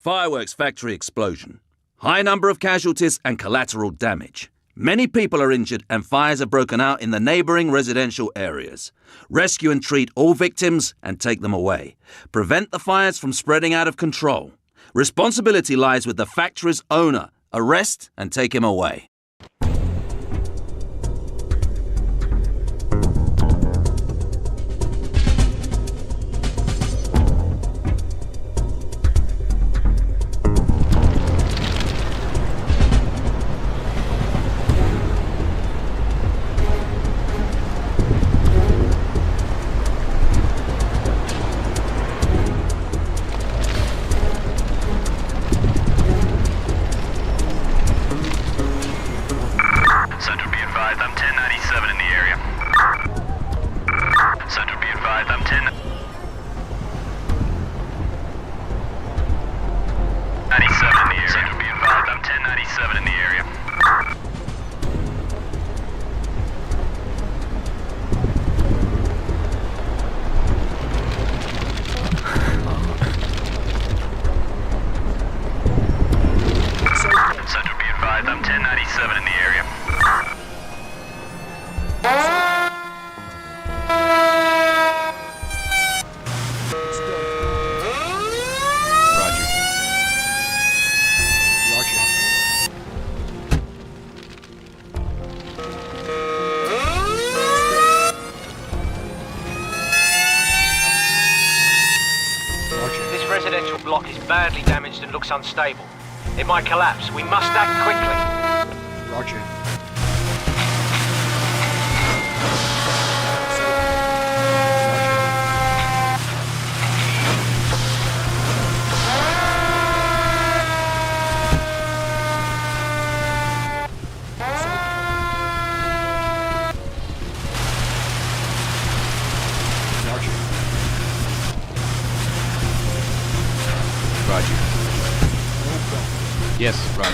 Fireworks factory explosion. High number of casualties and collateral damage. Many people are injured and fires have broken out in the neighbouring residential areas. Rescue and treat all victims and take them away. Prevent the fires from spreading out of control. Responsibility lies with the factory's owner. Arrest and take him away. Residential block is badly damaged and looks unstable. It might collapse. We must act quickly. Roger. Roger. Yes, Roger.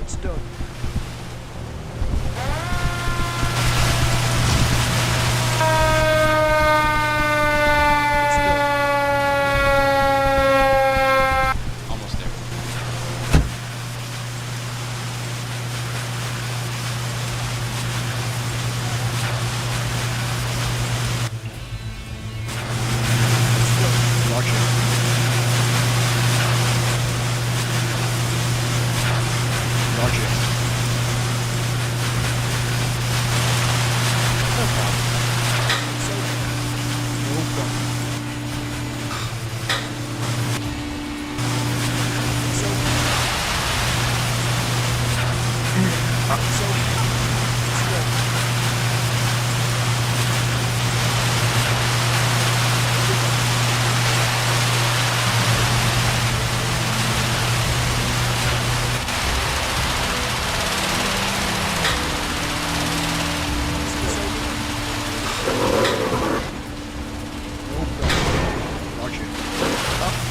It's done. Almost there. Roger. Roger. No problem. So, no problem. Roger. No problem.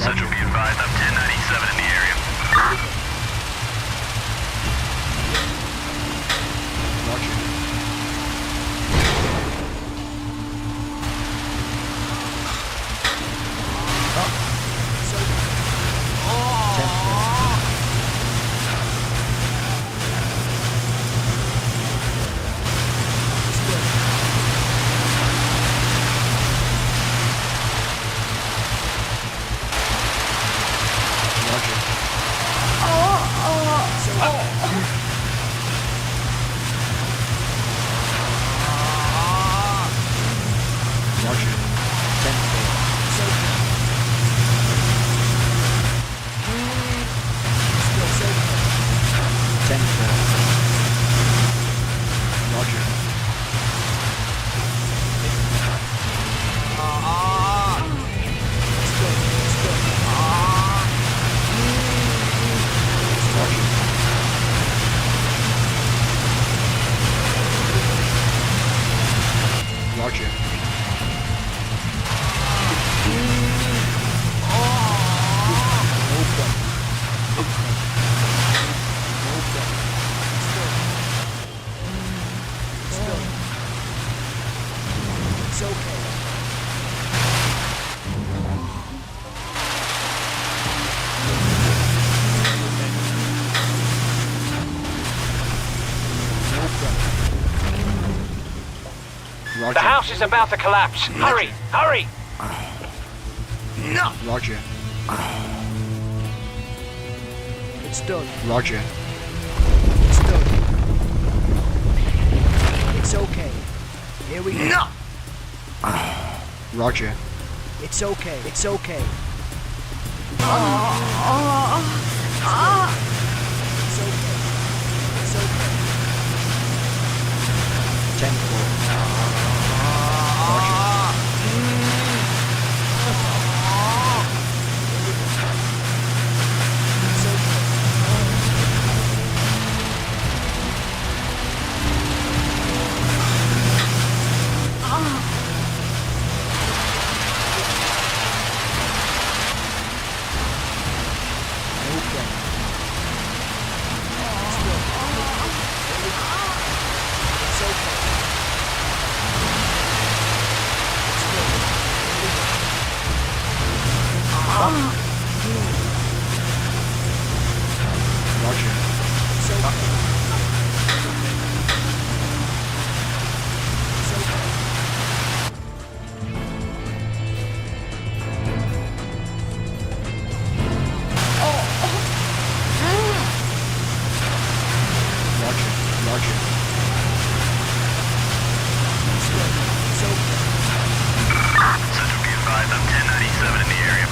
Central be advised, I'm 1097 in the area. Roger. The house is about to collapse. Hurry! Hurry! Roger. It's done. Roger. It's done. It's okay. Here we go. Roger. It's okay. It's okay. It's okay. It's okay. 10-4. Roger. It's okay. No problem. It's okay. It's good. Roger. It's okay. It's okay. Roger. Roger. It's good. It's okay. Central be advised, I'm 1097 in the area.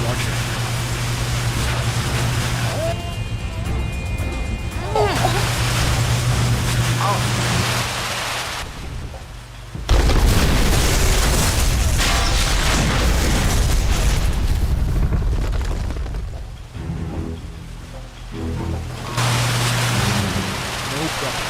Roger. No problem. No problem.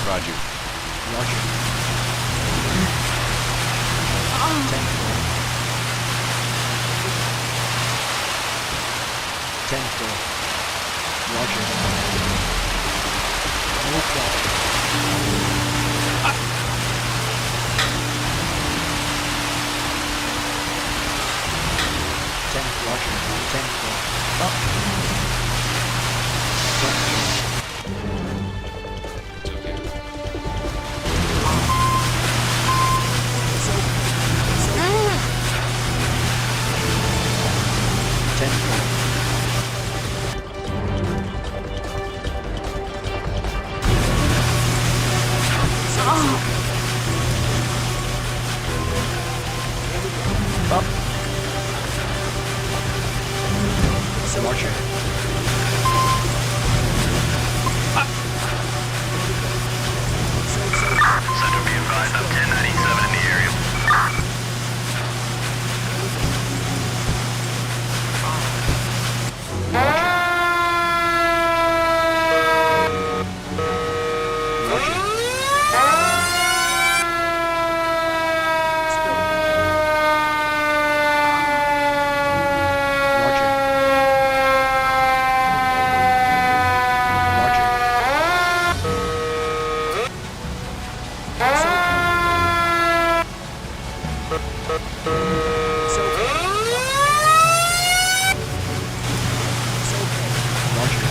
Roger. Roger. It's okay. 10-4. Roger. Roger. 10-4. 10-4. Roger. No problem. Roger. 10-4. It's okay. It's okay. It's okay. 10-4. Roger. Central be advised, I'm 1097 in the area. Roger. Roger. It's okay. It's okay. Roger.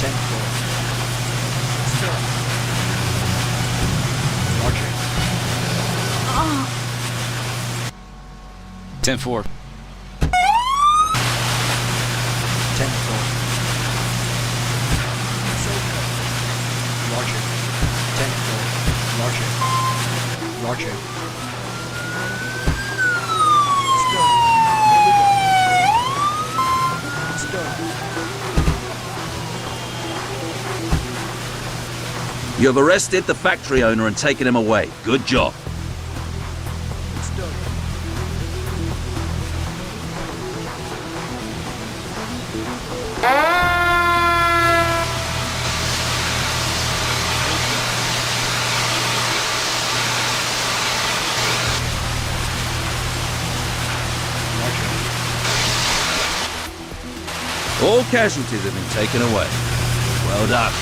Ten four. It's good. Roger. 10-4. 10-4. It's okay. Roger. 10-4. Roger. Roger. It's done. Here we go. It's done. You have arrested the factory owner and taken him away. Good job. All casualties have been taken away. Well done.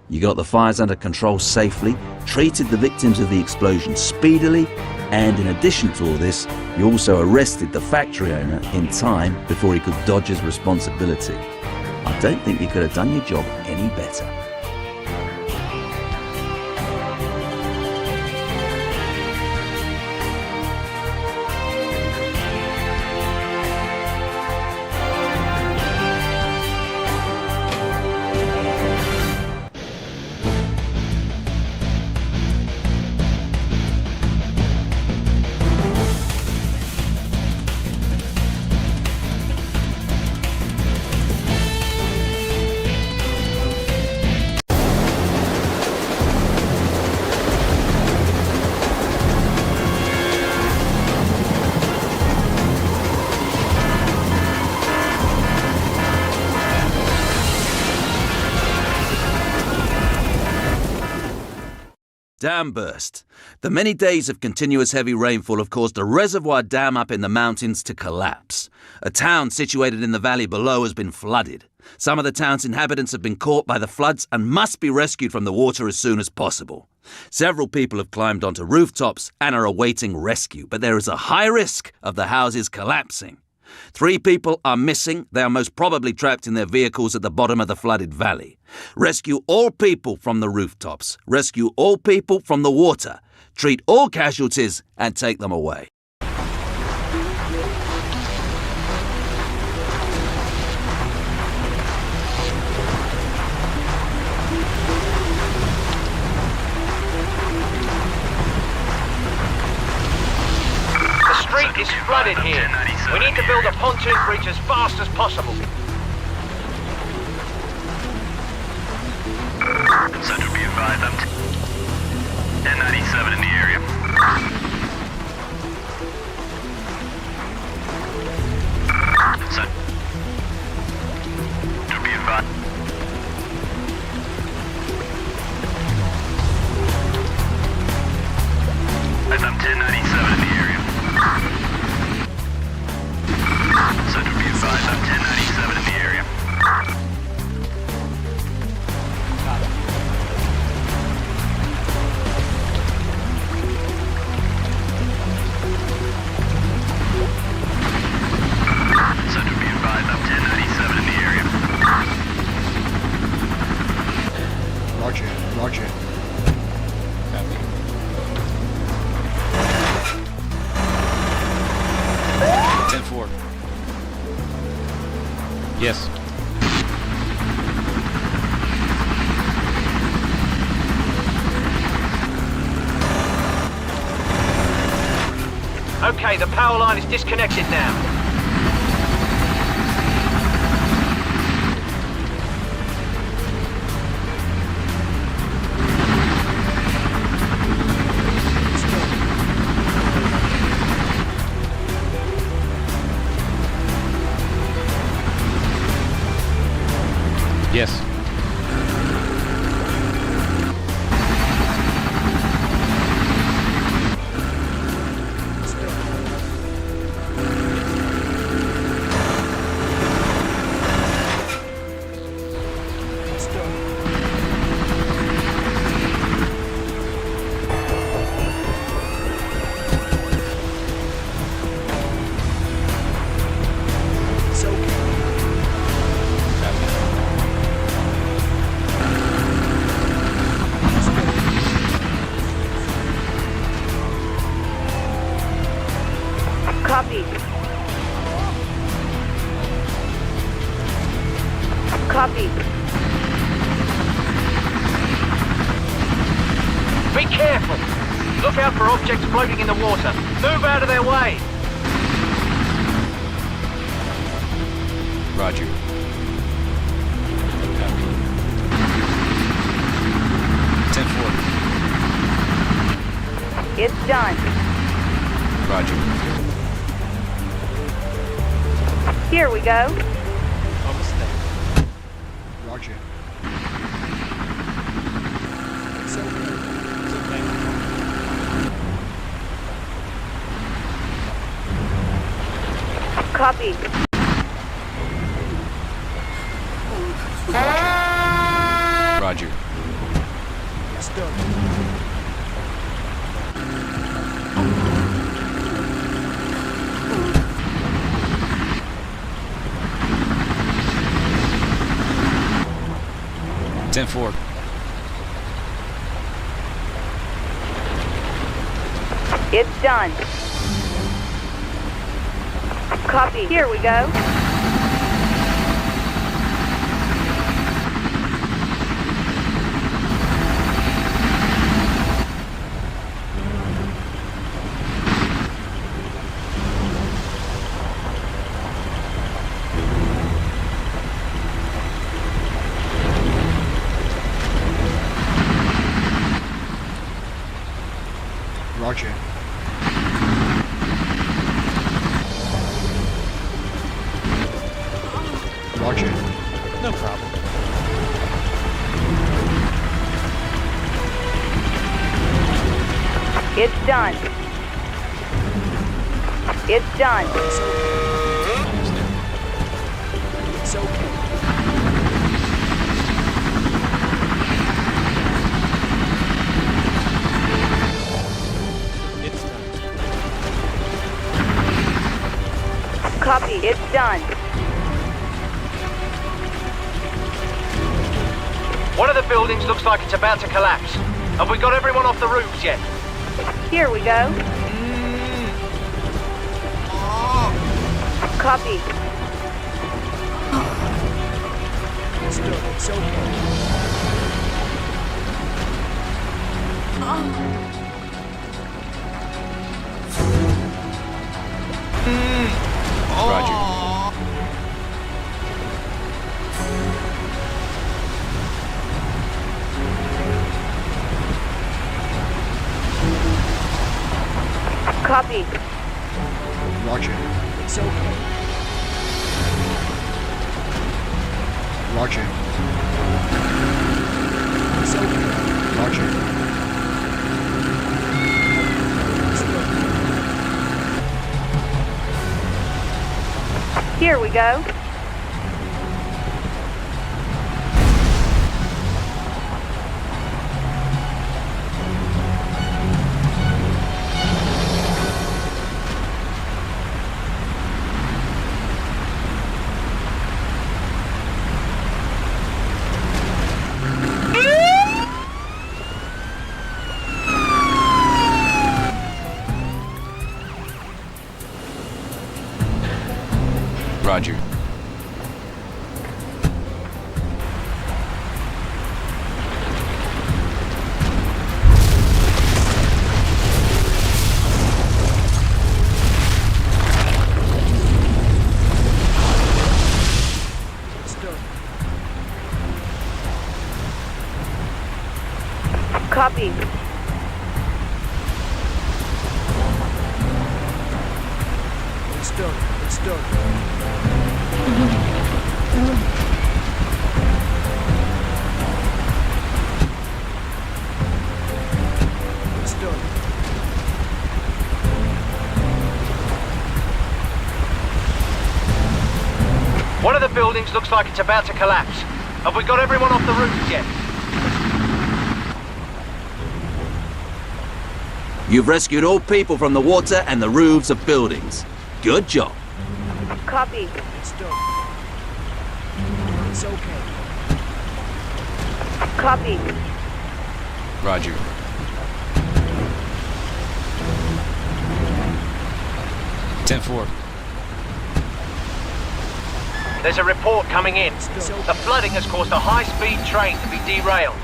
You got the fires under control safely, treated the victims of the explosion speedily, and in addition to all this, you also arrested the factory owner in time before he could dodge his responsibility. I don't think you could have done your job any better. Dam burst. The many days of continuous heavy rainfall have caused a reservoir dam up in the mountains to collapse. A town situated in the valley below has been flooded. Some of the town's inhabitants have been caught by the floods and must be rescued from the water as soon as possible. Several people have climbed onto rooftops and are awaiting rescue, but there is a high risk of the houses collapsing. 3 people are missing. They are most probably trapped in their vehicles at the bottom of the flooded valley. Rescue all people from the rooftops. Rescue all people from the water. Treat all casualties and take them away. The street is flooded here. We need to build a pontoon bridge as fast as possible. Central be advised, I'm 1097 in the area. Central be advised. I'm 1097 in the area. Central be advised, I'm 1097 in the area. Central be advised, I'm 1097 in the area. Roger, roger. Copy. 10-4. Yes. Okay, the power line is disconnected now. Yes. Copy. Copy. Be careful. Look out for objects floating in the water. Move out of their way. Roger. Copy. 10-4. It's done. Roger. Here we go. Almost there. Roger. It's okay. Copy. Roger. It's done. Ten four. It's done. Copy. Here we go. Roger. Roger. No problem. It's done. It's done. Almost there. It's okay. It's done. Copy. It's done. One of the buildings looks like it's about to collapse. Have we got everyone off the roofs yet? Here we go. Copy. It's done. It's okay. Roger. Copy. Roger. It's okay. Roger. It's okay. Roger. It's done. Here we go. Roger. Copy. It's done. It's done. It's done. One of the buildings looks like it's about to collapse. Have we got everyone off the roofs yet? You've rescued all people from the water and the roofs of buildings. Good job. Copy. It's done. It's okay. Copy. Roger. Ten four. There's a report coming in. The flooding has caused a high-speed train to be derailed.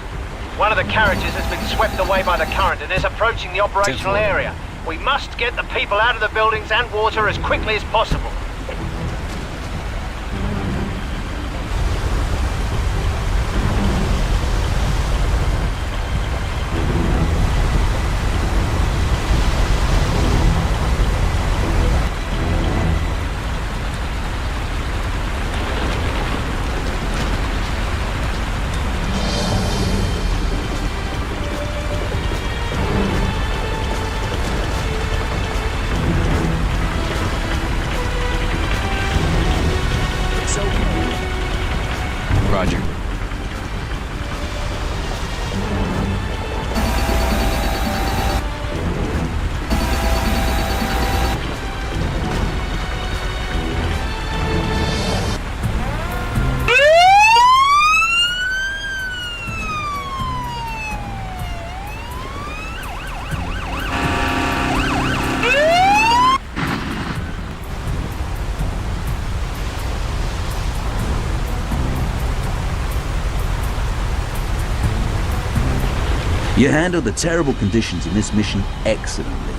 One of the carriages has been swept away by the current and is approaching the operational 10-4. area. We must get the people out of the buildings and water as quickly as possible. It's okay. Roger. You handled the terrible conditions in this mission excellently.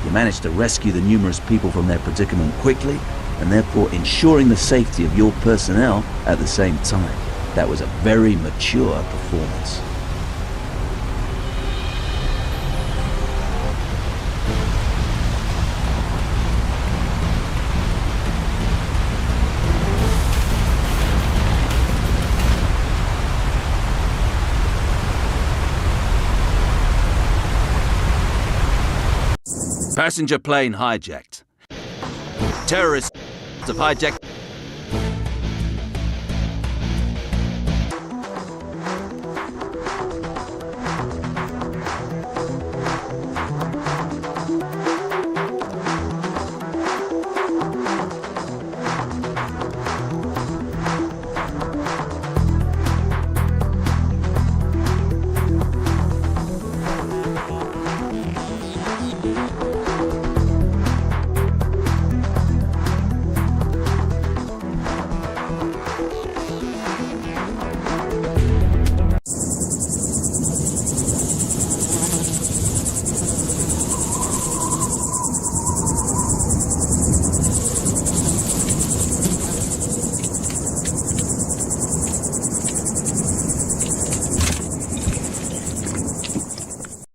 You managed to rescue the numerous people from their predicament quickly, and therefore ensuring the safety of your personnel at the same time. That was a very mature performance. Passenger plane hijacked. Terrorists have hijacked.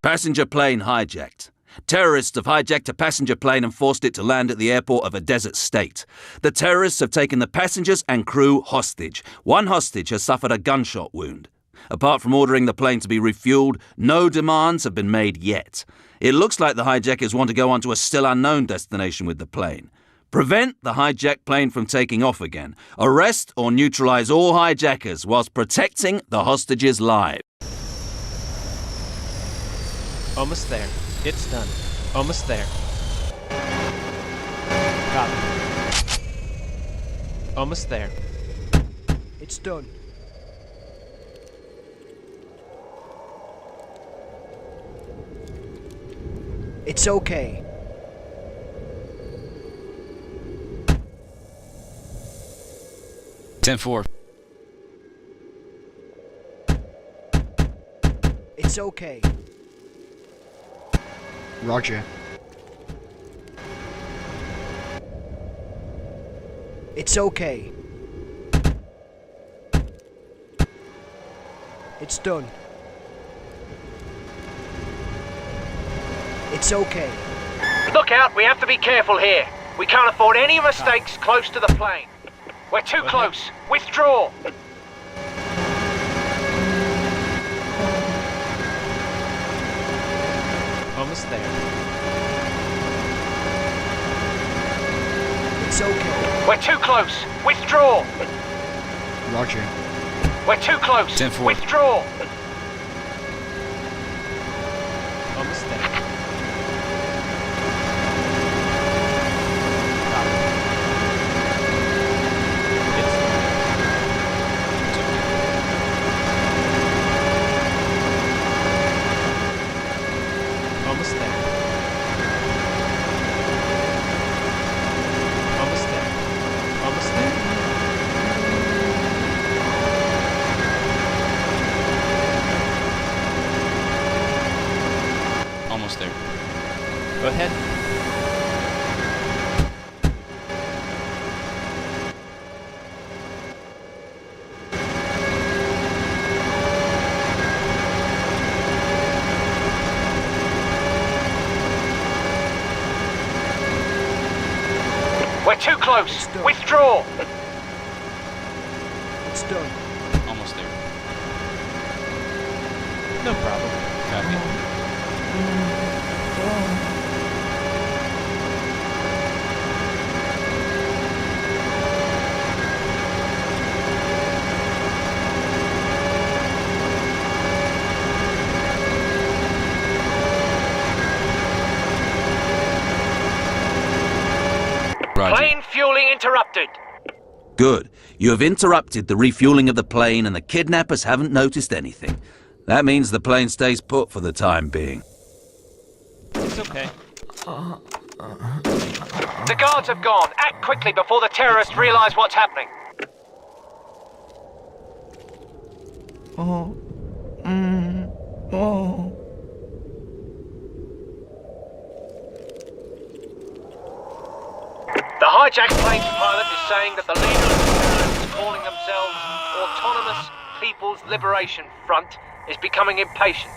Passenger plane hijacked. Terrorists have hijacked a passenger plane and forced it to land at the airport of a desert state. The terrorists have taken the passengers and crew hostage. One hostage has suffered a gunshot wound. Apart from ordering the plane to be refueled, no demands have been made yet. It looks like the hijackers want to go on to a still unknown destination with the plane. Prevent the hijacked plane from taking off again. Arrest or neutralize all hijackers whilst protecting the hostages' lives. Almost there. It's done. Almost there. Copy. Almost there. It's done. It's okay. Ten four. It's okay. Roger. It's okay. It's done. It's okay. Look out, we have to be careful here. We can't afford any mistakes close to the plane. We're too close. Withdraw. Almost there. It's okay. We're too close. Withdraw. Roger. We're too close. 10-4. Withdraw. Almost there. Almost there. Almost there. Almost there. Almost there. Go ahead. We're too close. Withdraw. It's done. Almost there. No problem. Copy. Roger. Plane fueling interrupted. Good. You have interrupted the refueling of the plane and the kidnappers haven't noticed anything. That means the plane stays put for the time being. It's okay. The guards have gone. Act quickly before the terrorists realize what's happening. The hijacked plane's pilot is saying that the leader of the terrorists calling themselves Autonomous People's Liberation Front is becoming impatient.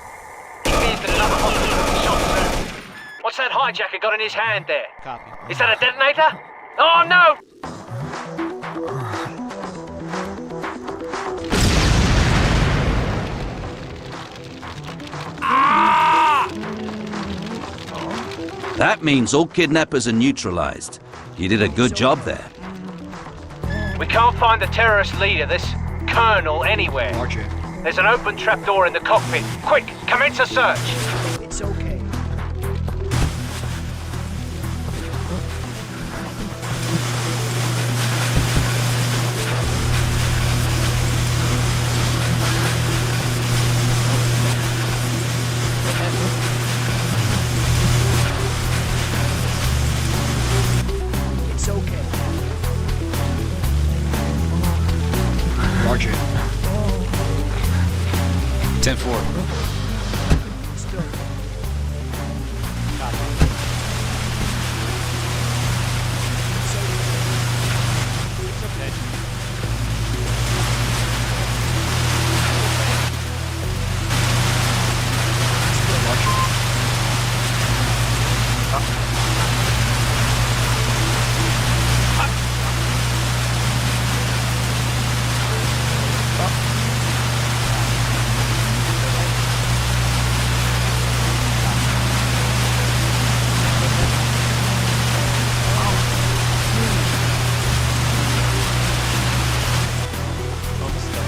He fears that another hostage will be shot soon. What's that hijacker got in his hand there? Copy. Is that a detonator? Oh no! That means all kidnappers are neutralized. You did a good job there. We can't find the terrorist leader, this colonel, anywhere. Roger. There's an open trapdoor in the cockpit. Quick, commence a search. It's okay. It's okay. Roger. 10-4. It's done. Copy. It's okay. Almost there.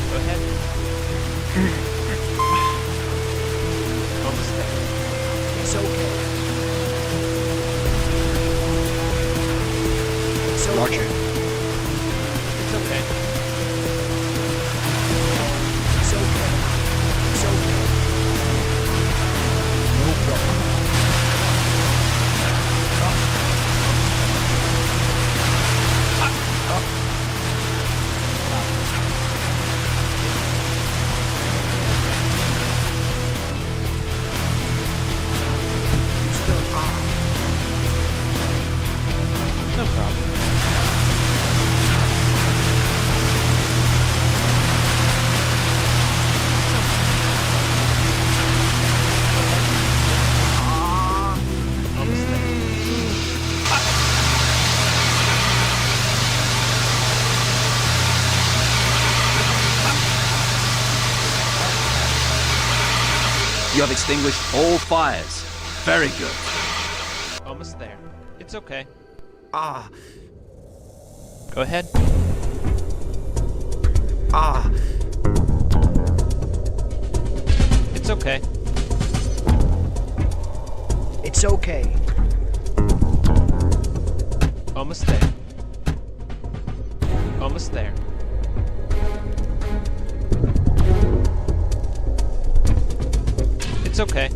Go ahead. Almost there. It's okay. It's okay. Roger. It's okay. It's okay. It's okay. No problem. You have extinguished all fires. Very good. Almost there. It's okay. Ah. Go ahead. Ah. It's okay. It's okay. Almost there. Almost there. It's okay.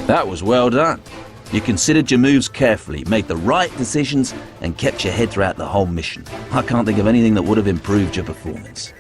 That was well done. You considered your moves carefully, made the right decisions, and kept your head throughout the whole mission. I can't think of anything that would have improved your performance.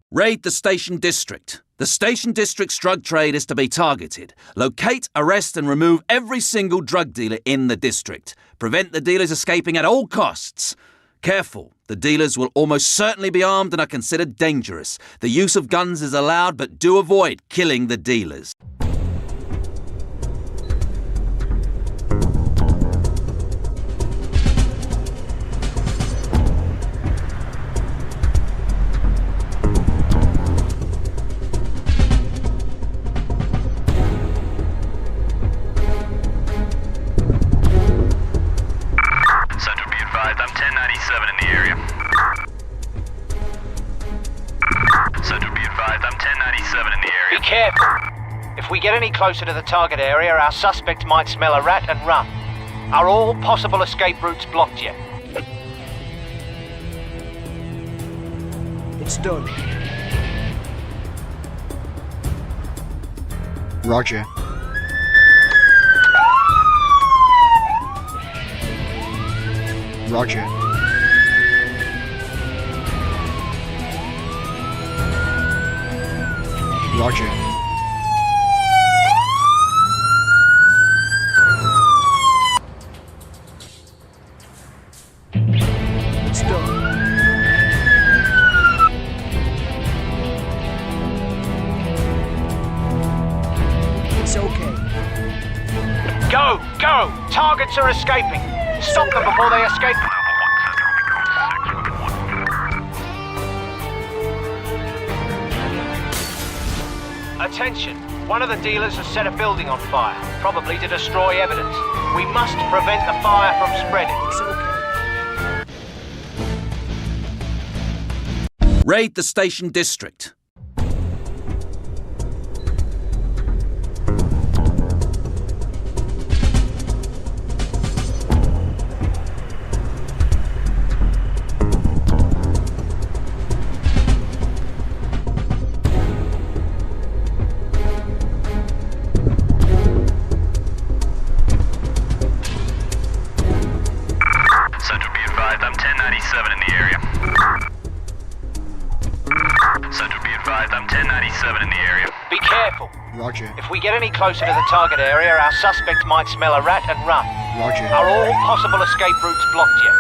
Raid the Station District. The Station District's drug trade is to be targeted. Locate, arrest and remove every single drug dealer in the district. Prevent the dealers escaping at all costs. Careful, the dealers will almost certainly be armed and are considered dangerous. The use of guns is allowed, but do avoid killing the dealers. Central, be advised, I'm 1097 in the area. Central, be advised, I'm 1097 in the area. Be careful. If we get any closer to the target area, our suspect might smell a rat and run. Are all possible escape routes blocked yet? It's done. Roger. Roger. Roger. It's done. It's okay. Go! Go! Targets are escaping. Stop them before they escape. Attention! One of the dealers has set a building on fire, probably to destroy evidence. We must prevent the fire from spreading. It's okay. Raid the Station District. Central, be advised, I'm 1097 in the area. Central, be advised, I'm 1097 in the area. Be careful. Roger. If we get any closer to the target area, our suspect might smell a rat and run. Roger. Are all possible escape routes blocked yet?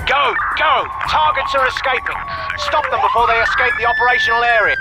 Go! Go! Targets are escaping. Stop them before they escape the operational area.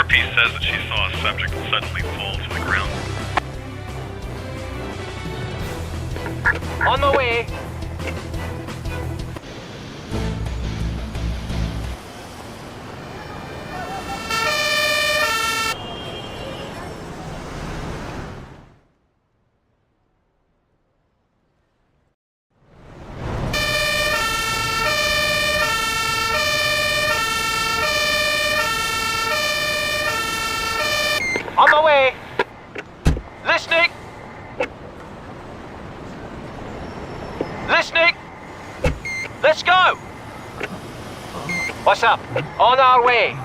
RP says that she saw a subject suddenly fall to the ground. On the way. On the way. Listening. Listening. Let's go. What's up? On our way.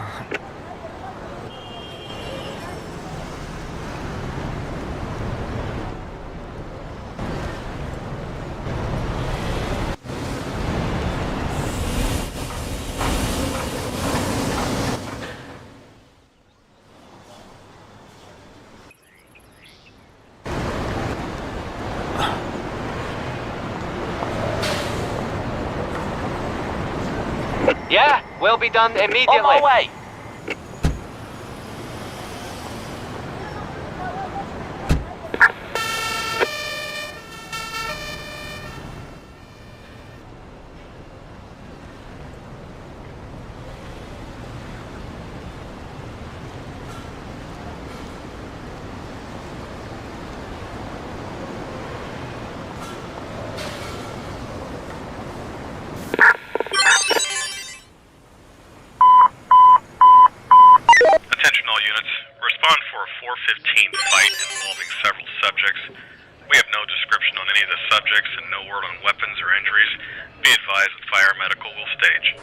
Yeah, we'll be done immediately. On my way. Attention all units. Respond for a 415 fight involving several subjects. We have no description on any of the subjects and no word on weapons or injuries. Be advised that fire medical will stage.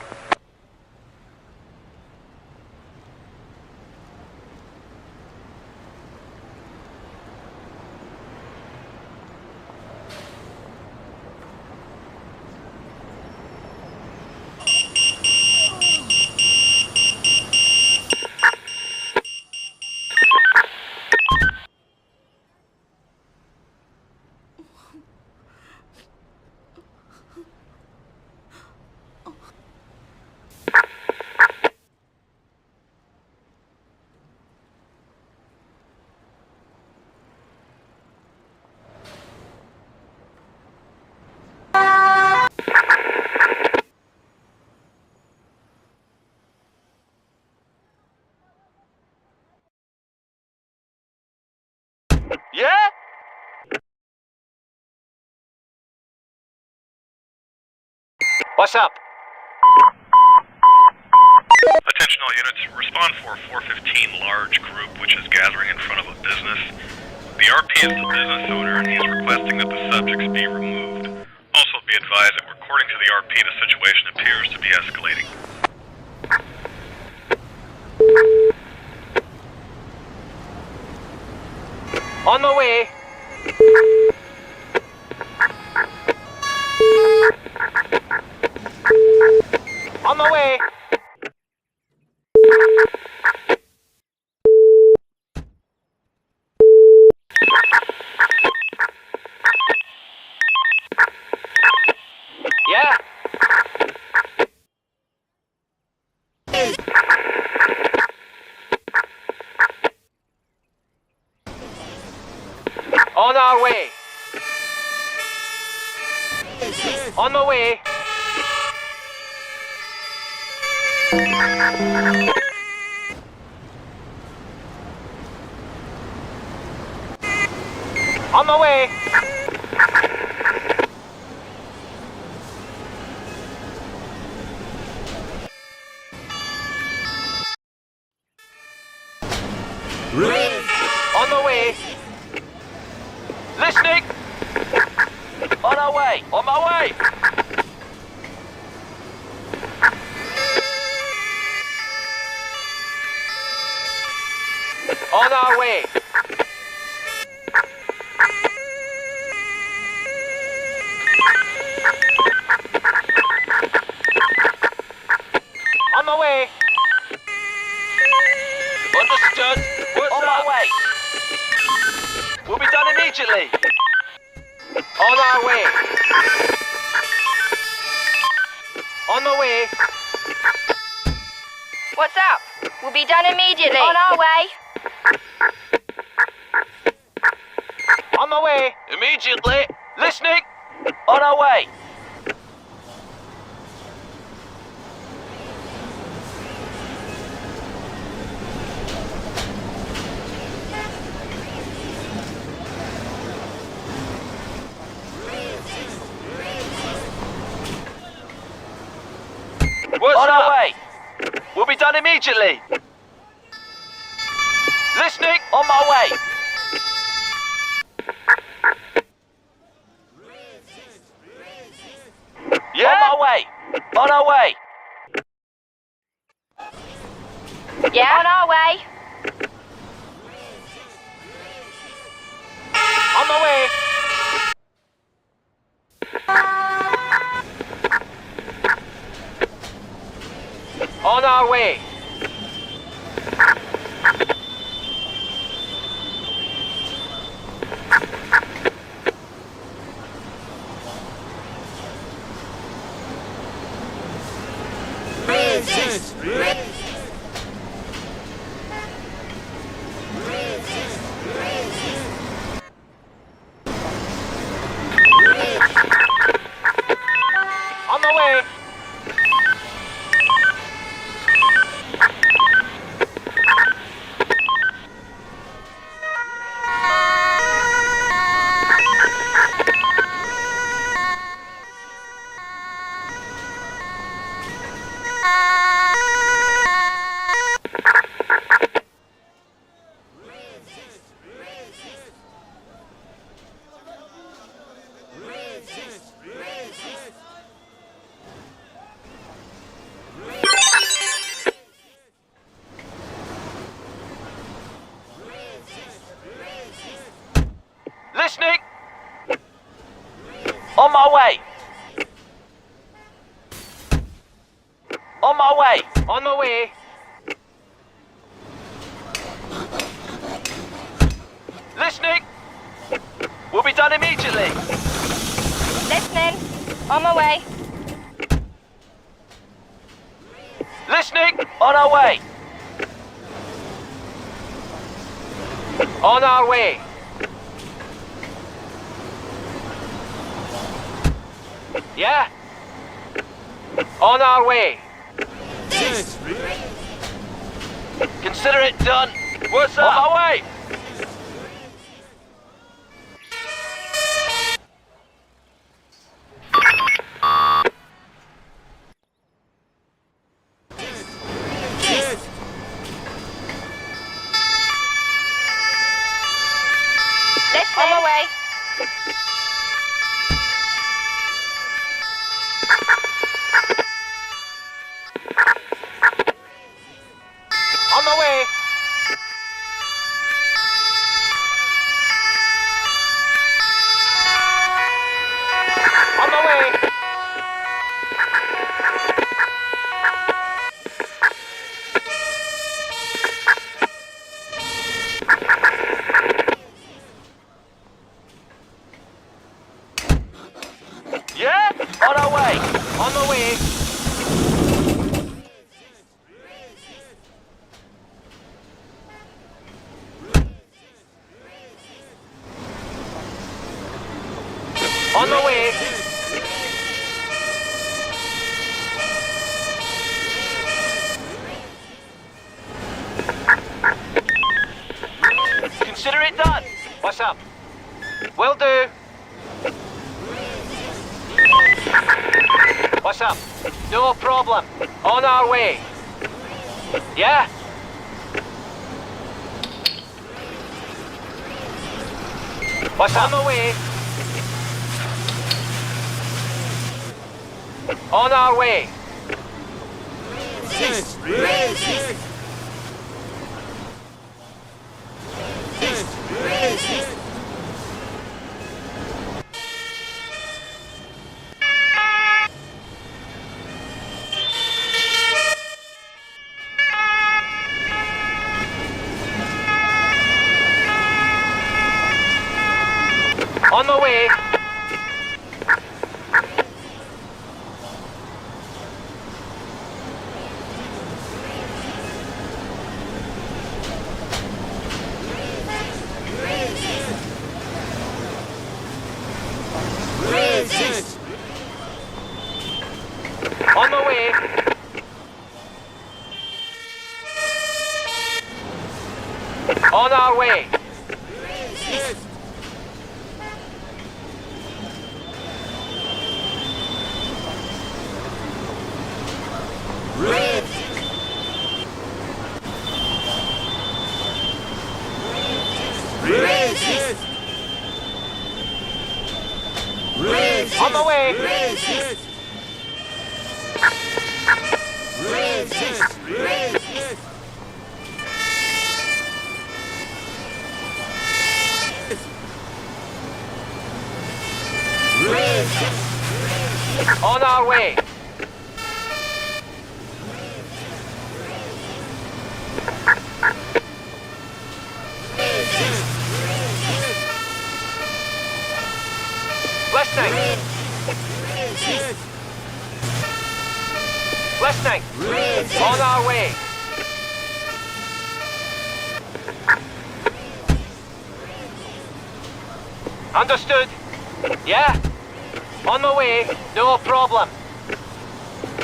Yeah? What's up? Attention all units. Respond for a 415 large group which is gathering in front of a business. The RP is the business owner and he is requesting that the subjects be removed. Also be advised that according to the RP the situation appears to be escalating. On the way. On the way. Yeah. On our way. On the way. On the way. On the way. Listening. On our way. On my way. On our way. On my way. Understood. What's on my way. We'll be done immediately. On our way. On the way. What's up? We'll be done immediately. On our way. On my way. Immediately. Listening. On our way. On our way. We'll be done immediately. Listening. On my way. Yeah? On my way. On our way. Yeah? On our way. On my way. On our way. On my way. Listening. On my way. On my way. On my way. Listening. We'll be done immediately. Listening. On my way. Listening. On our way. On our way. Yeah? On our way. Consider it done. What's up? On my way. Listening. On my way. On my way. On my way. Yeah? On our way. On the way. On the way. Consider it done. What's up? Will do. What's up? No problem. On our way. Yeah? What's up? On the way. On our way. On the way. On our way. On the way. On our way. Listening. Listening. On our way. Understood. Yeah. On the way. No problem.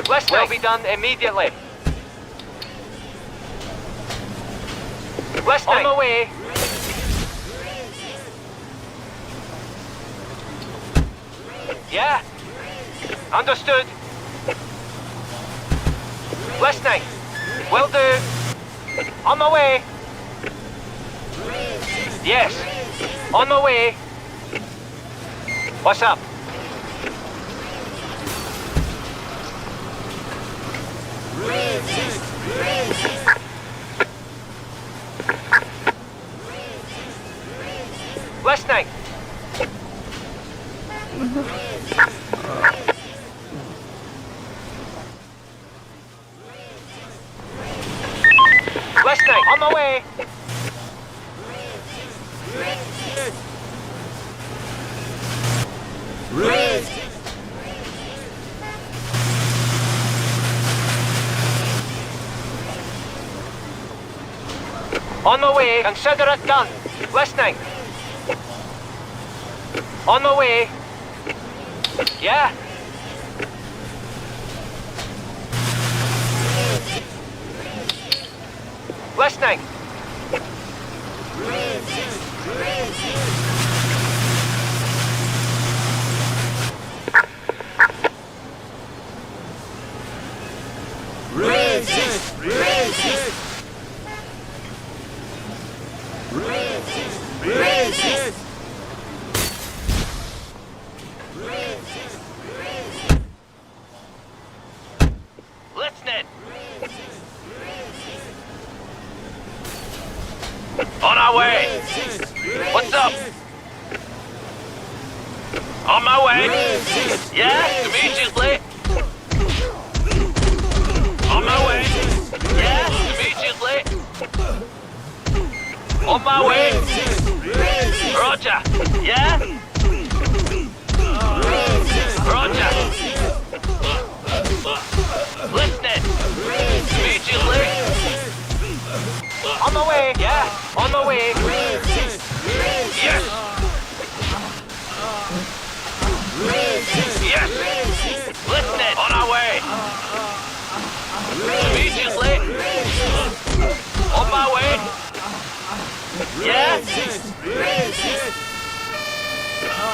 Listening. Will be done immediately. Listening. On the way. Yeah. Understood. Listening. Will do. On the way. Yes. On the way. What's up? Listening. Listening. On the way. On the way. Consider it done. Listening. On the way. Yeah. Listening. Listening. On our way. What's up? On my way. Yeah, immediately. On my way. Yeah, immediately. On my way. Roger. Yeah? Roger. Listening. Immediately. On the way. Yeah. On the way. Yes. Yes. Listening. On our way. Immediately. On my way. Yeah.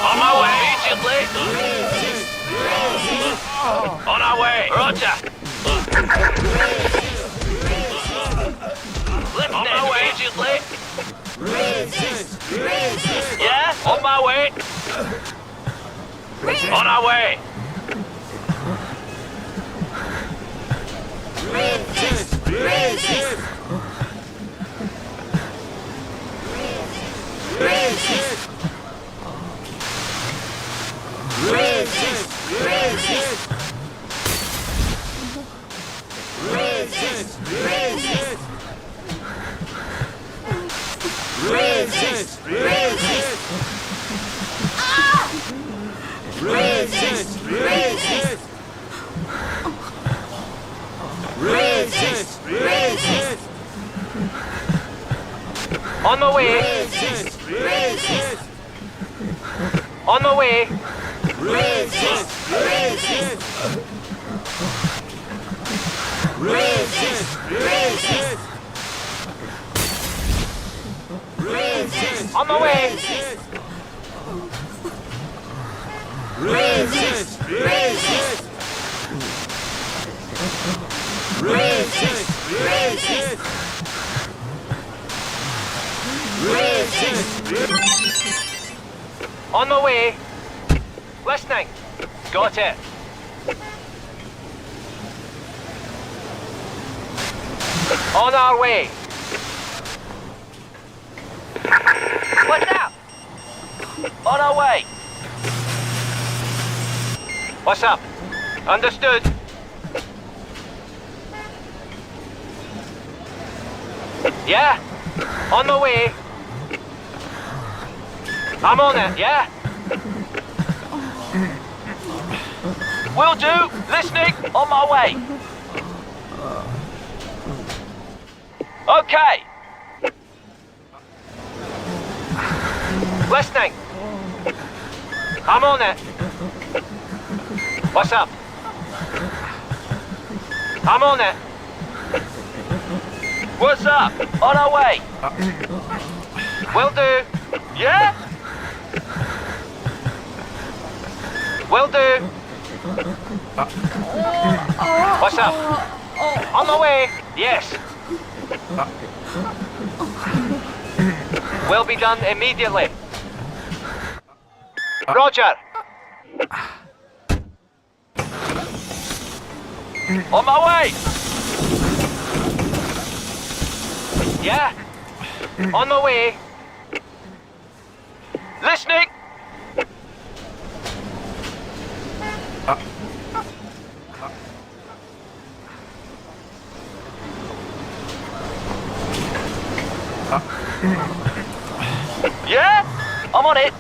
On my way. Immediately. On our way. Roger. Listening. On my way. Immediately. Yeah. On my way. On our way. On the way. On the way. On the way. Resist! Resist! Resist! Resist! Resist! On the way. Listening. Got it. On our way. What's up? On our way. What's up? Understood. Yeah? On the way. I'm on it, yeah? Will do. Listening. On my way. Okay. Listening. I'm on it. What's up? I'm on it. What's up? On our way. Will do. Yeah? Will do. What's up? On the way. Yes. Will be done immediately. Roger. On my way. Yeah. On the way. Listening. Yeah? I'm on it.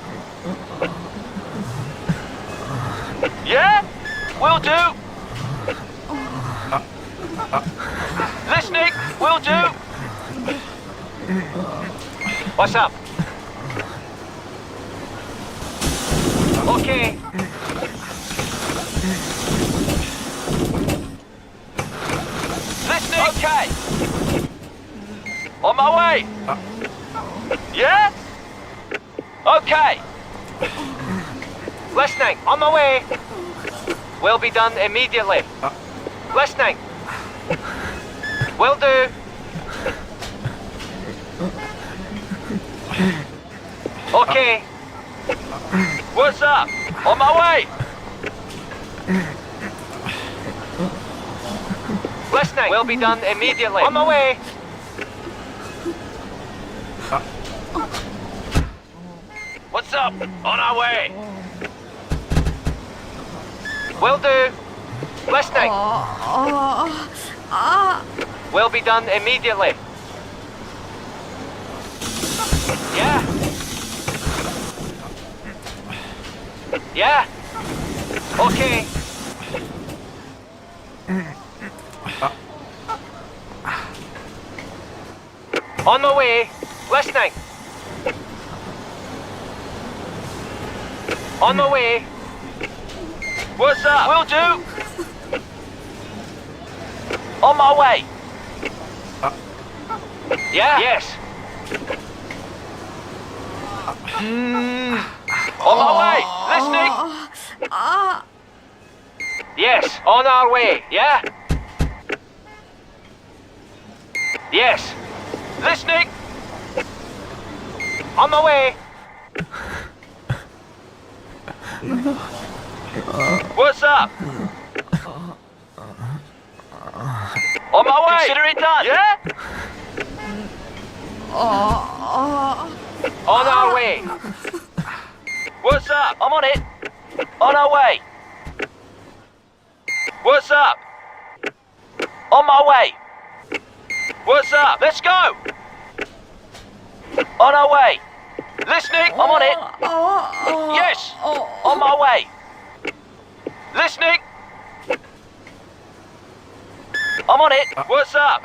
Yeah? Will do. Listening. Will do. What's up? Okay. Listening. Okay. On my way. Yeah? Okay. Listening. On my way. Will be done immediately. Listening. Will do. Okay. What's up? On my way. Listening. Will be done immediately. On my way. What's up? On our way. Will do. Listening. Will be done immediately. Yeah. Yeah. Okay. On the way. Listening. On the way. What's up? Will do. On my way. Yeah? Yes. On my way. Listening. Yes. On our way. Yeah? Yes. Listening. On my way. What's up? On my way. Consider it done. Yeah? On our way. What's up? I'm on it. On our way. What's up? On my way. What's up? Let's go. On our way. Listening. I'm on it. Yes. On my way. Listening. I'm on it. What's up?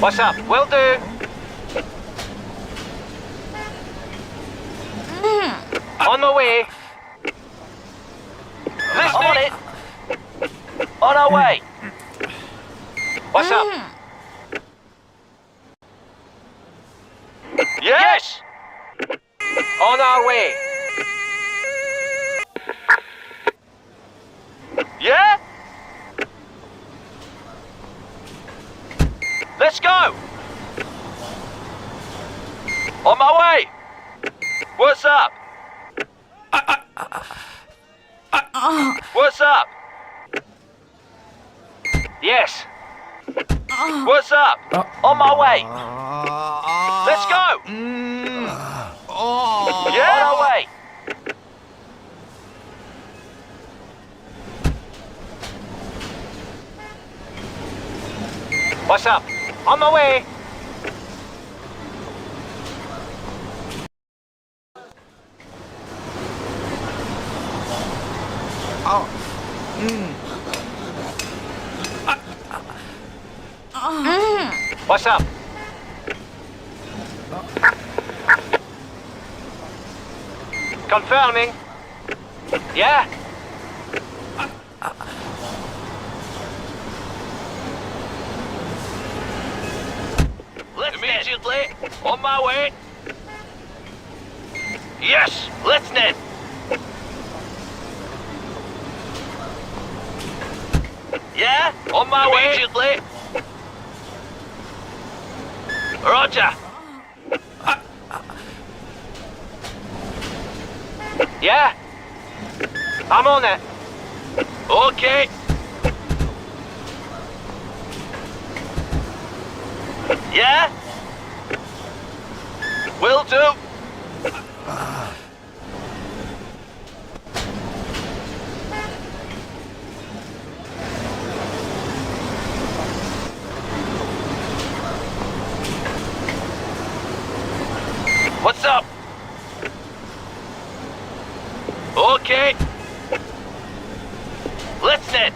What's up? Will do. On the way. Listening. I'm on it. On our way. What's up? Yes! On our way. Yeah? Let's go! On my way! What's up? What's up? Yes. What's up? On my way. Let's go! Yeah? On our way. What's up? On my way. What's up? Confirming. Yeah? Immediately. On my way. Yes, let's net. Yeah? On my way. Immediately. Roger. Yeah? I'm on it. Okay. Yeah? Will do. What's up? Okay. Let's net.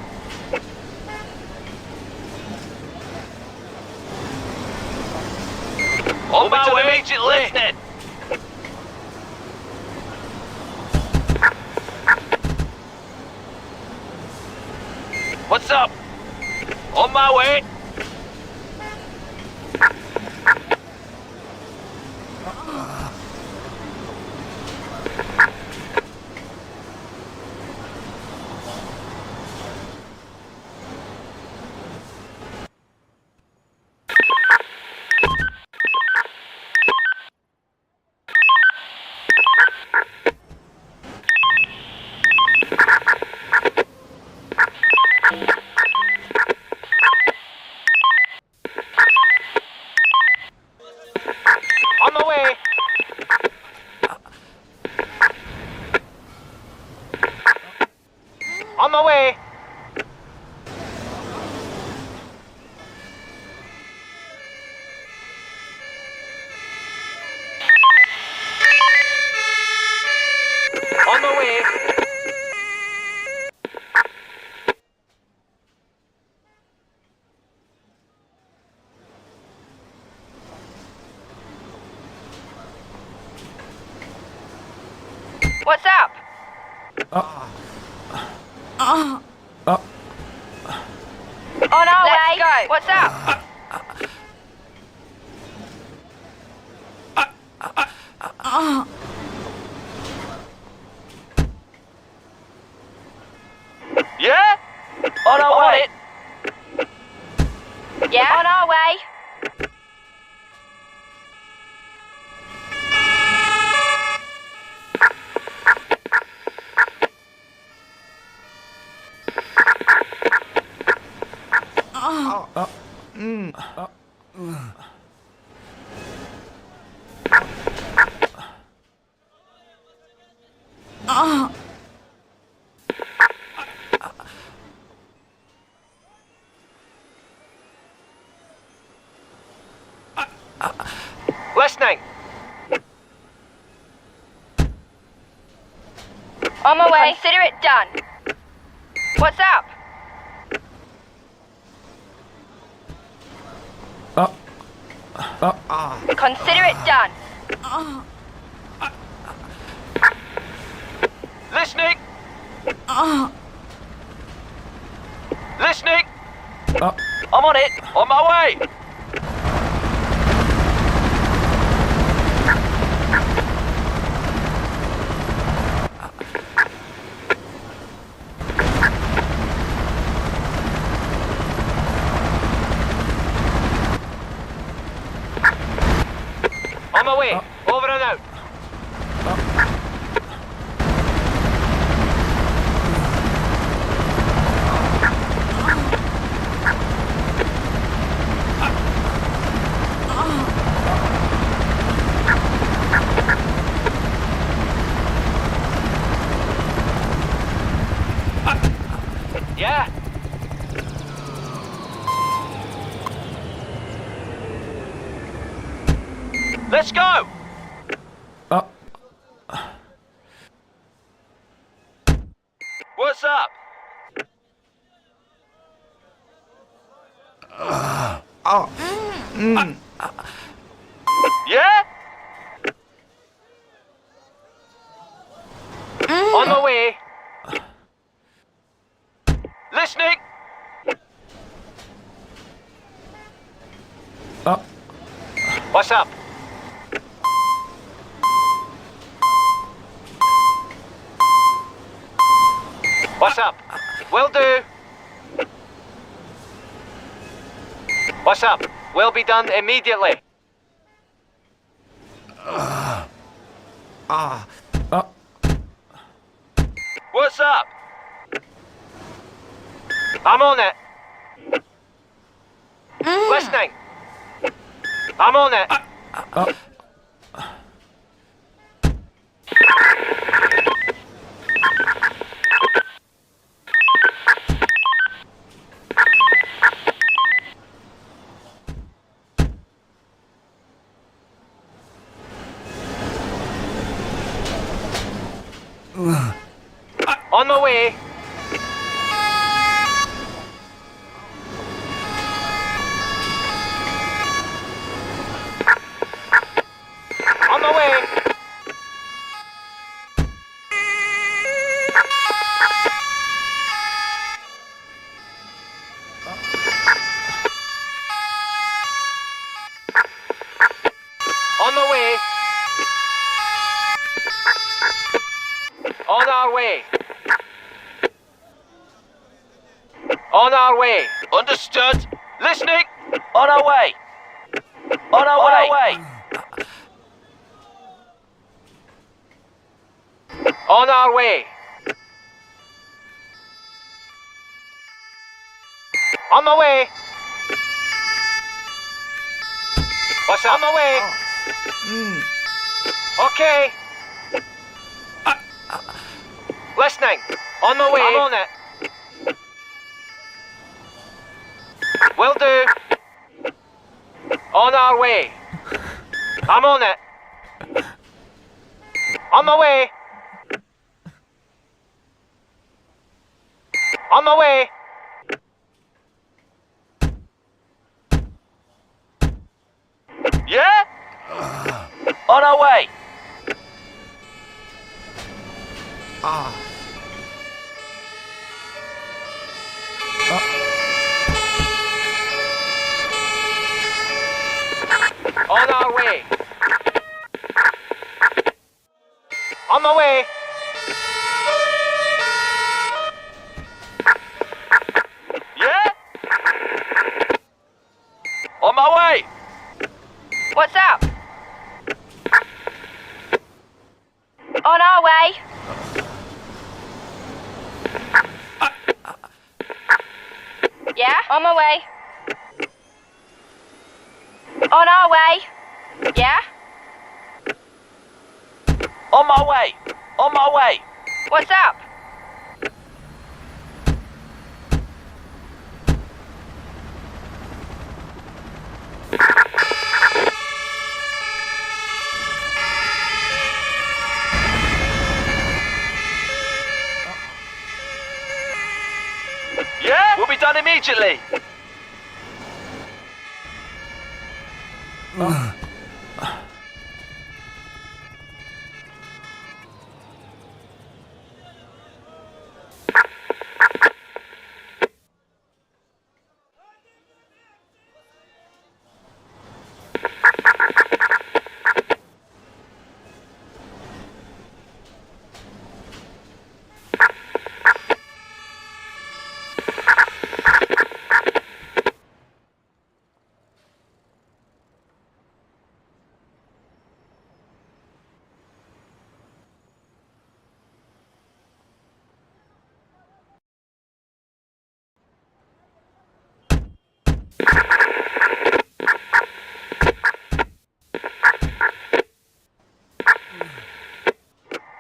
On my way. Immediately. Let's net. What's up? On my way. On my way. On my way. On my way. What's up? On our way. Let's go. What's up? Yeah? On our way. Yeah? On our way. Listening. On my way. Consider it done. What's up? Consider it done. Listening. Listening. I'm on it. On my way. my way. Over and out. Yeah? Let's go! What's up? Yeah? On my way. Listening. What's up? What's up? Will do. What's up? Will be done immediately. What's up? I'm on it. Listening. I'm on it. On my way. On my way. On my way. On our way. On our way. Understood. Listening. On our way. On our way. On our way. On my way. What's up? On my way. Okay. Listening. On my way. I'm on it. Will do. On our way. I'm on it. On my way. On my way. Yeah? On our way. On our way. On my way. Yeah? On my way. What's up? On our way. Yeah? On my way. On our way. Yeah? On my way. On my way. What's up? Yeah? Will be done immediately.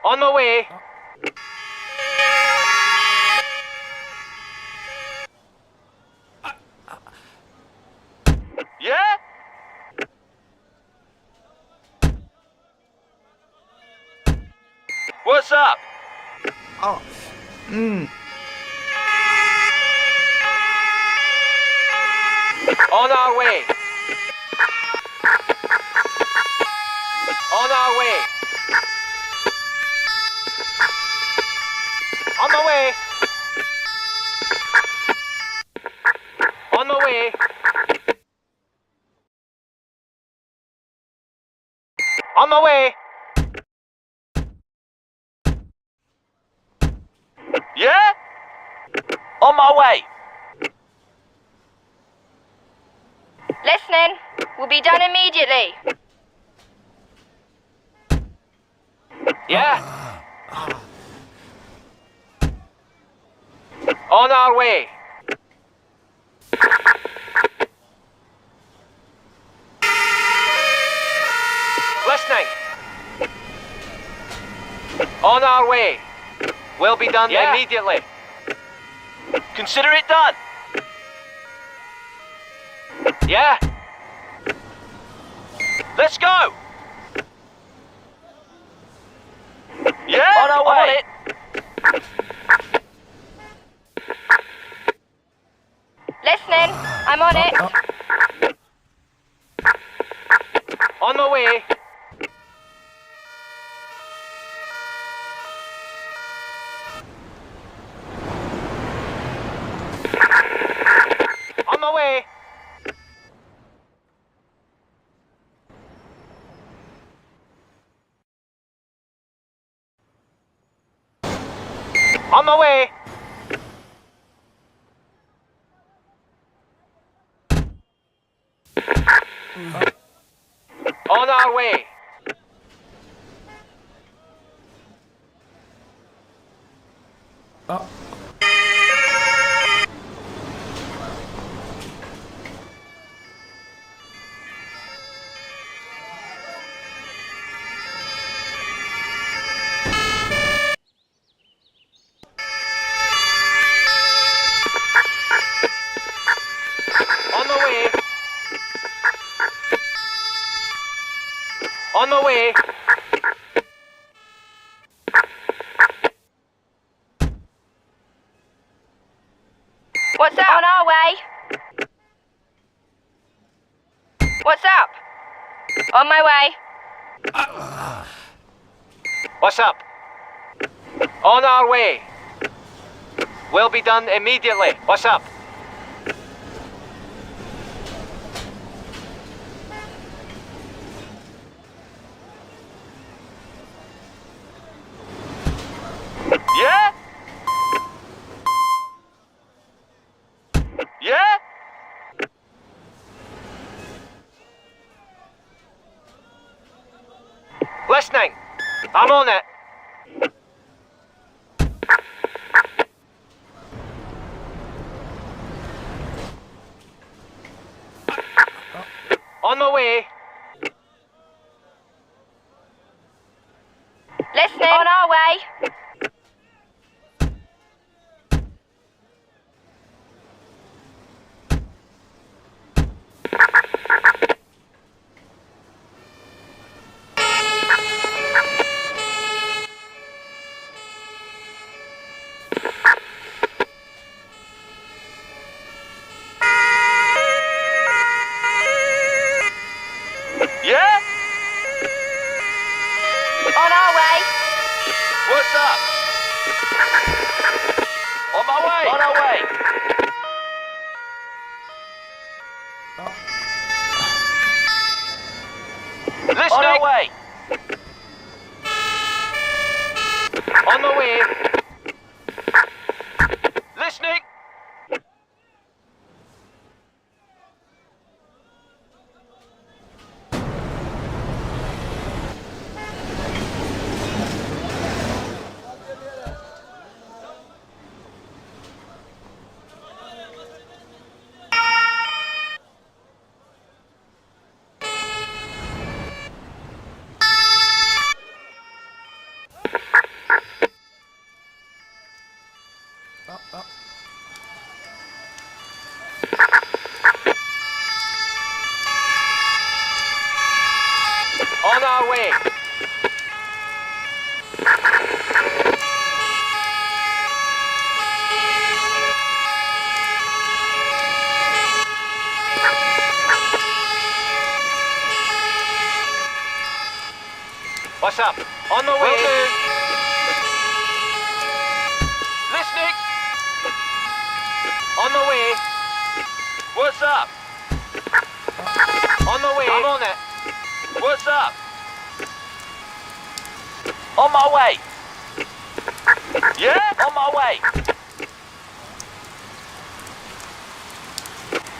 On my way. Yeah? What's up? Oh. On our way. On our way. On my way. On my way. On my way. Yeah? On my way. Listening. Will be done immediately. Yeah? On our way. Listening. On our way. Will be done immediately. Consider it done. Yeah? Let's go. Yeah? On our way. Listening. I'm on it. On my way. On my way. On my way. On our way. On my way. On my way. What's up? On our way. What's up? On my way. What's up? On our way. Will be done immediately. What's up? Yeah? Yeah? Listening. I'm on it. On my way. Listening. On our way. Yeah? On our way. What's up? On my way. On our way. Listening. On our way. On my way. Listening. On our way. What's up? On the way. Listening. On the way. What's up? On the way. I'm on it. What's up? On my way. Yeah? On my way.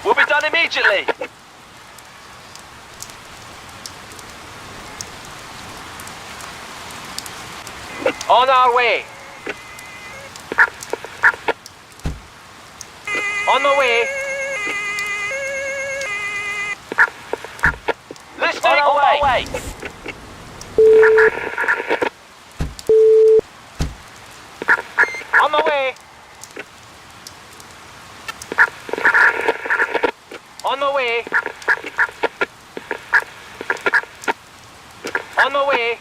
We'll be done immediately. On our way. On the way. Listening. On my way. On the way. On the way. On the way.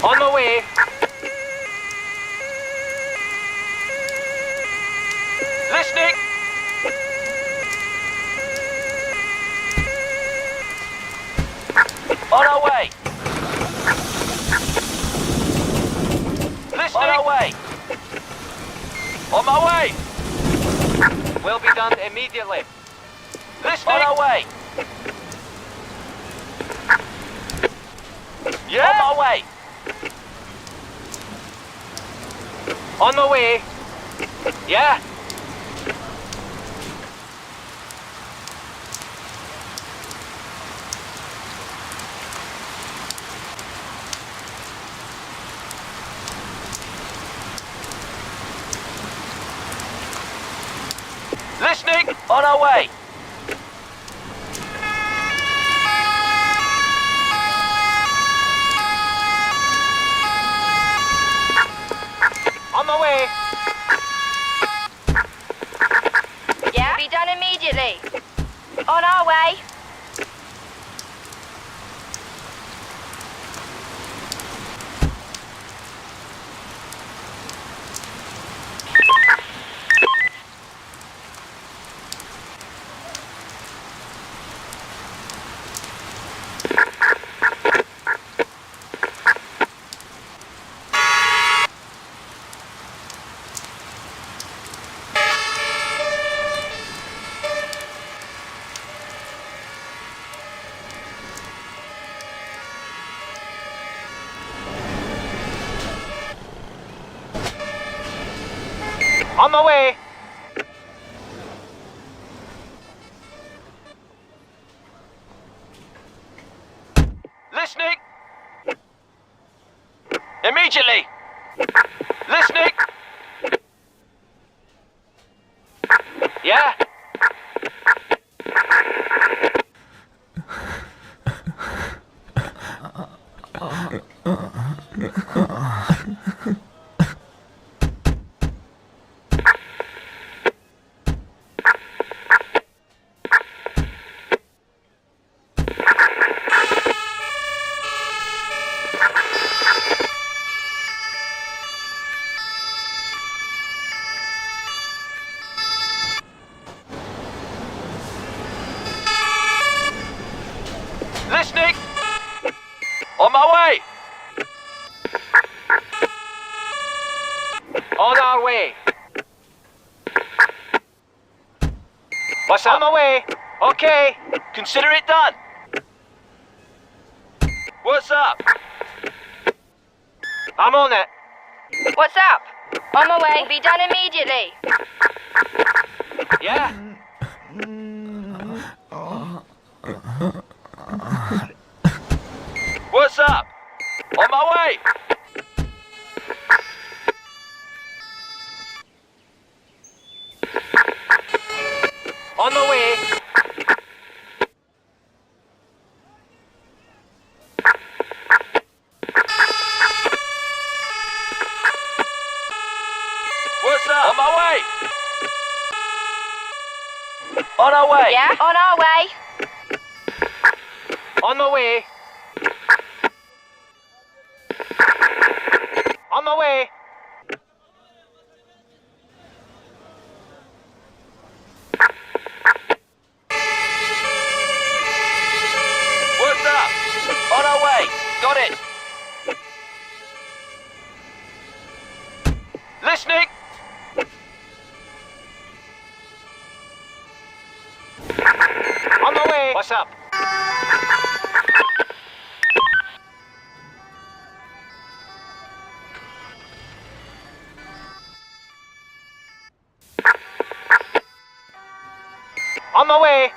On the way. Listening. On our way. Listening. On our way. On my way. Will be done immediately. Listening. On our way. Yeah. On my way. On the way. Yeah. Listening. On our way. On my way. Yeah? Be done immediately. On our way. On my way. Listening. Immediately. Listening. Yeah. Listening. On my way. On our way. What's up? On my way. Okay. Consider it done. What's up? I'm on it. What's up? On my way. Will be done immediately. Yeah? What's up? On my way. On the way. What's up? On my way! On our way! Yeah, on our way. On my way! On my way! What's up? On our way! Got it! Listening! On my way! What's up? On my way!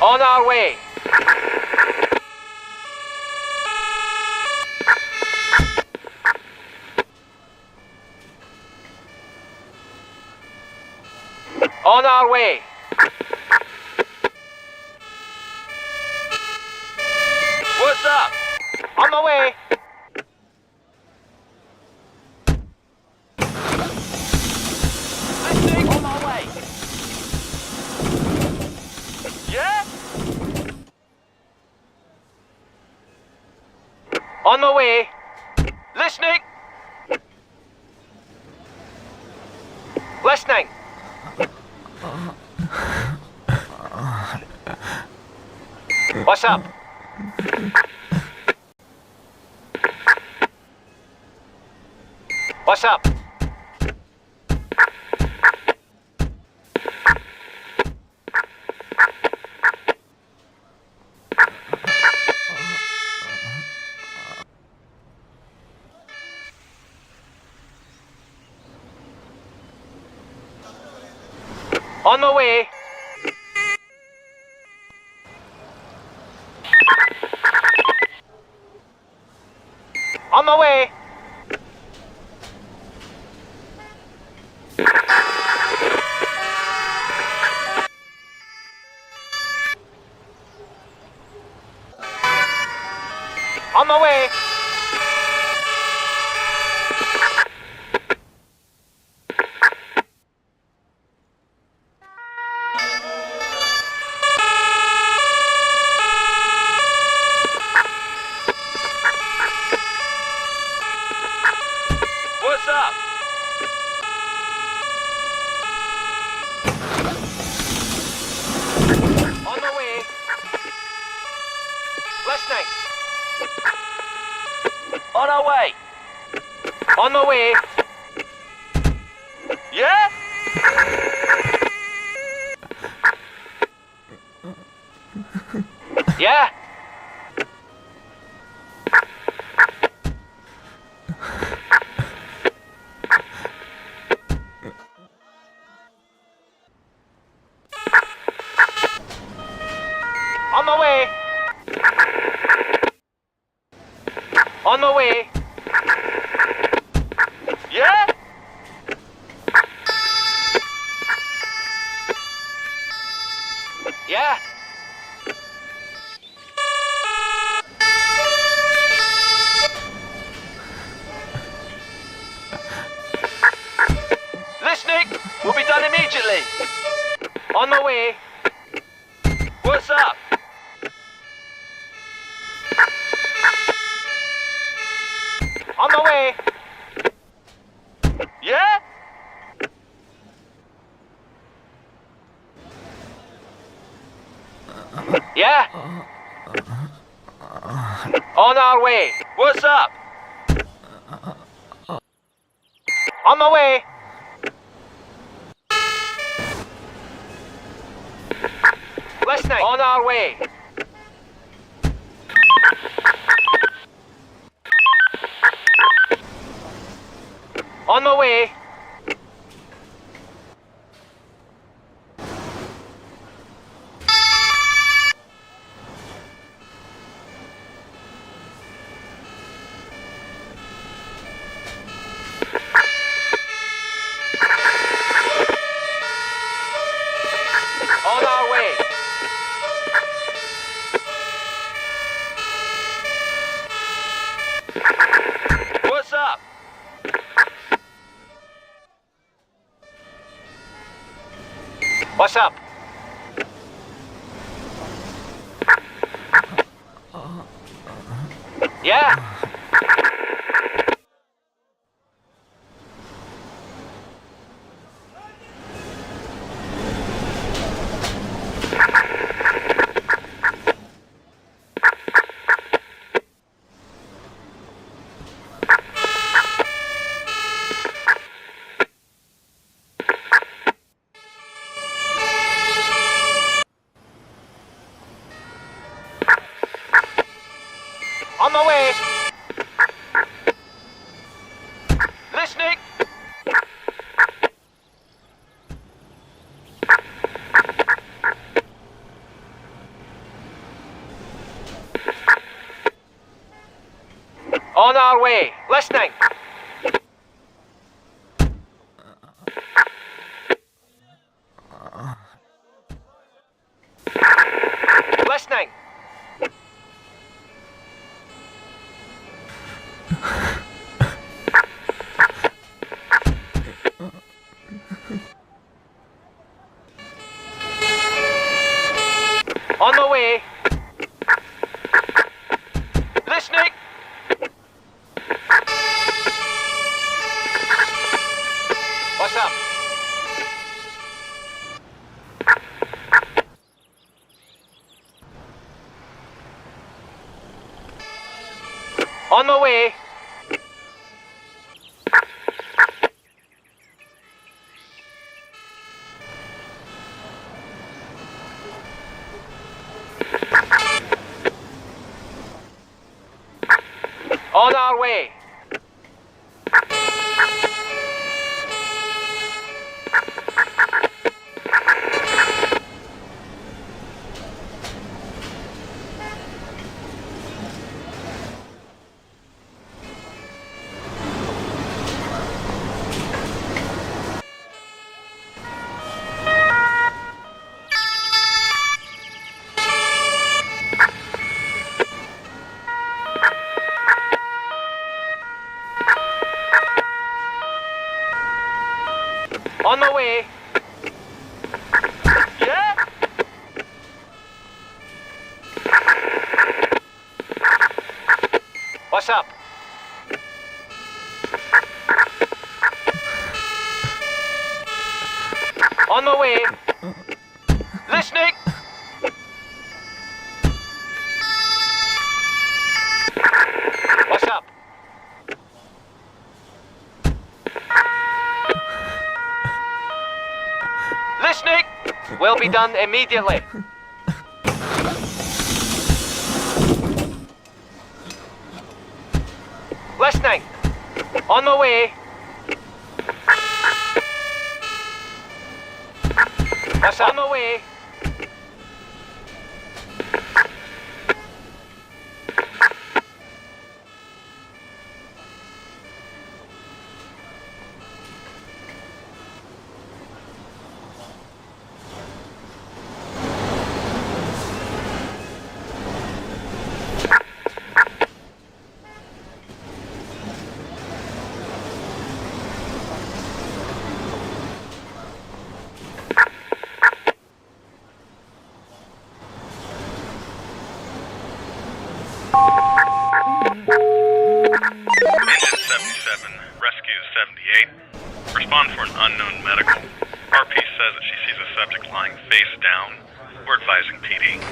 On our way! On our way! What's up? On my way! Listening! On my way! Yeah? On my way! Listening! Listening! What's up? What's up? On my way. On my way. On my way. What's up? On my way. Listening. On our way. On my way. Yeah? Yeah? On my way. On my way. Yeah? Yeah? Listening. Will be done immediately. On my way. What's up? On my way. Yeah? Yeah? On our way. What's up? On my way. Listening. On our way. On my way. On our way. What's up? What's up? Yeah? On my way. Listening. On our way. Listening. Listening. On the way. Listening. What's up? On the way. On our way. On the way. Yeah? What's up? On the way. Listening. What's up? Listening. Will be done immediately. Listening. On the way. What's on the way? Engine 77, Rescue 78. Respond for an unknown medical. RP says that she sees a subject lying face down. We're advising PD.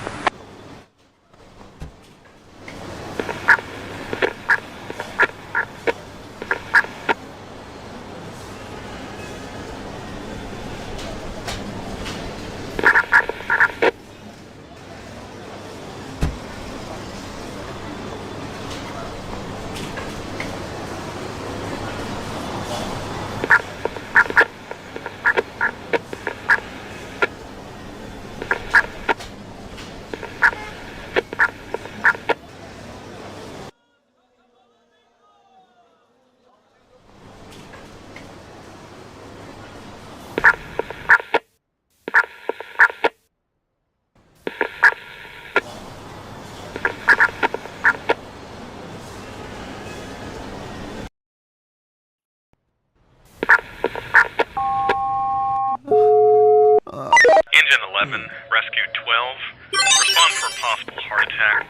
Engine 11, Rescue 12. Respond for a possible heart attack.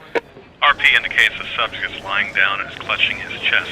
RP indicates the subject is lying down and is clutching his chest.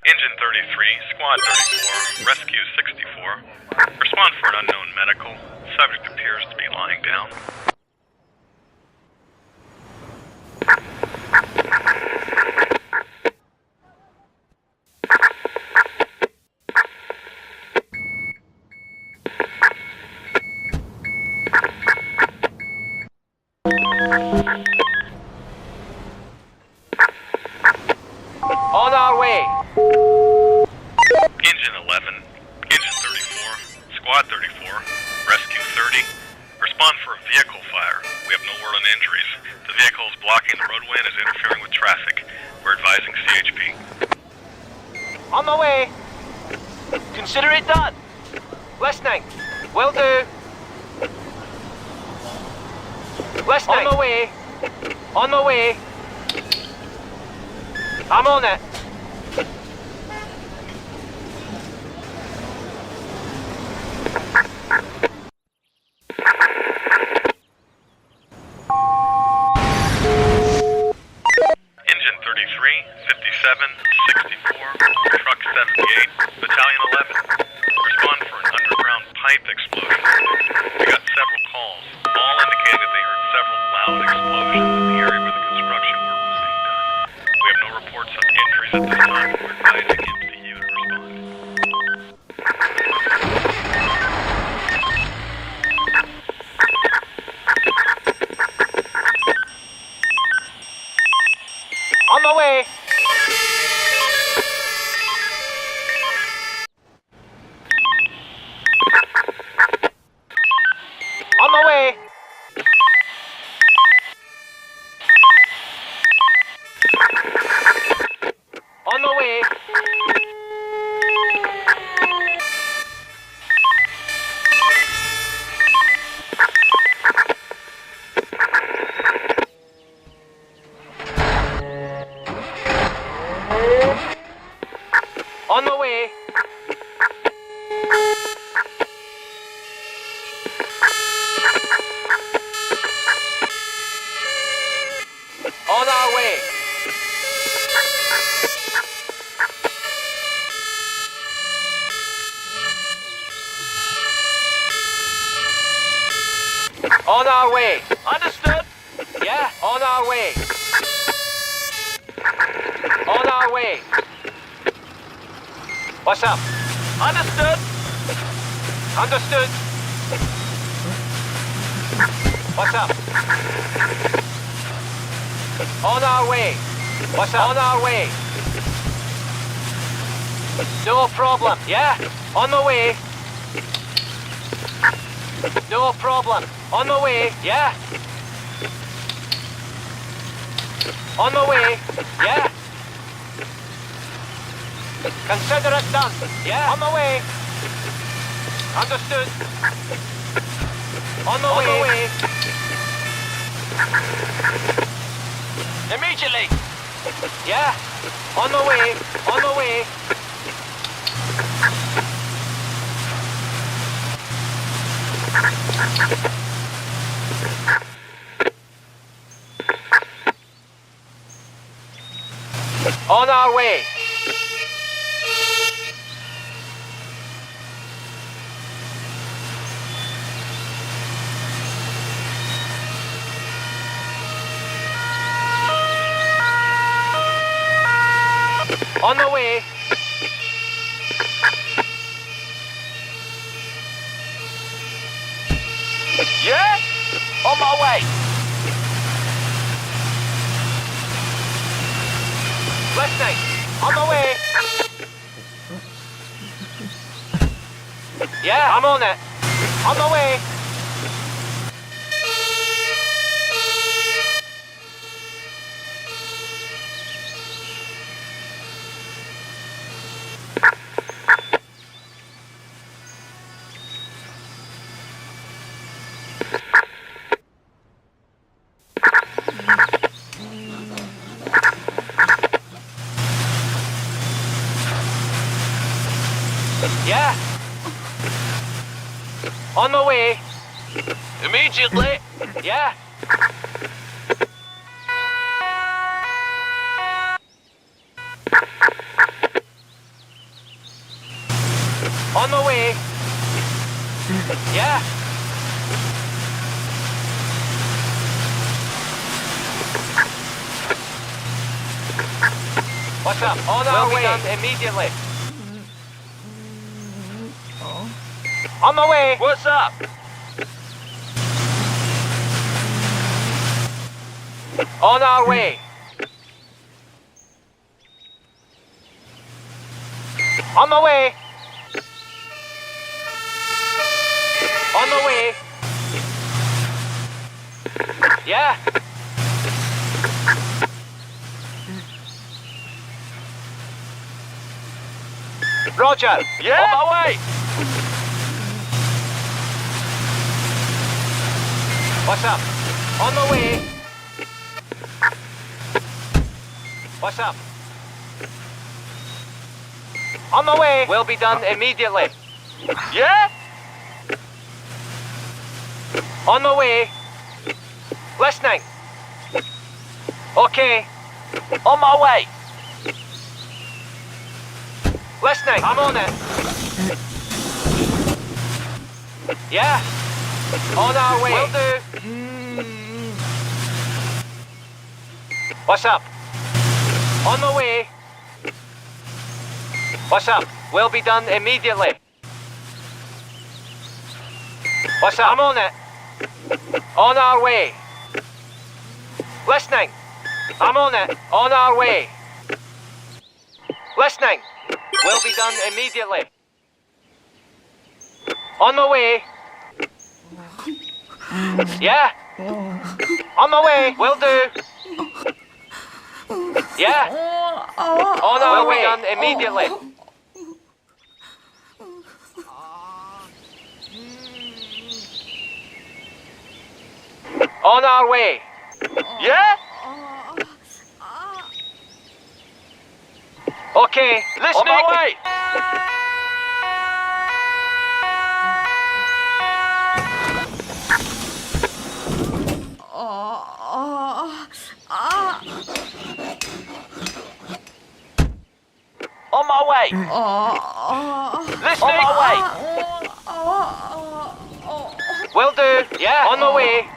Engine 33, Squad 34, Rescue 64. Respond for an unknown medical. Subject appears to be lying down. On our way. Engine 11, Engine 34, Squad 34, Rescue 30. Respond for a vehicle fire. We have no word on injuries. The vehicle is blocking the roadway and is interfering with traffic. We're advising CHP. On my way. Consider it done. Listening. Will do. Listening. On my way. On my way. I'm on it. Engine 33, 57, 64, Truck 78, Battalion 11. Respond for an underground pipe explosion. We got several calls, all indicating that they heard several loud explosions in the area where the construction work was being done. We have no reports of injuries at this time. We're advising MPU to respond. On my way. On my way. On my way. On my way. On our way. On our way. Understood? Yeah, on our way. On our way. What's up? Understood. Understood. What's up? On our way. What's up? On our way. No problem. Yeah, on the way. No problem. On the way. Yeah. On the way. Yeah. Consider it done. Yeah. On the way. Understood. On the way. Immediately. Yeah. On the way. On the way. On our way. On the way. Yeah? On my way. Listening. On the way. Yeah, I'm on it. On the way. On the way. Immediately. Yeah. On the way. Yeah. What's up? On our way. Done immediately. On the way. What's up? On our way. On the way. On the way. Yeah. Roger. Yeah. On my way. What's up? On the way. What's up? On the way. Will be done immediately. Yeah? On the way. Listening. Okay. On my way. Listening. I'm on it. Yeah. On our way. Will do. What's up? On the way. What's up? Will be done immediately. What's up? I'm on it. On our way. Listening. I'm on it. On our way. Listening. Will be done immediately. On the way. Yeah. On the way. Will do. Yeah. On our way. Will be done immediately. On our way. Yeah? Okay. Listening. On my way. On my way. Listening. On my way. Will do. Yeah. On the way.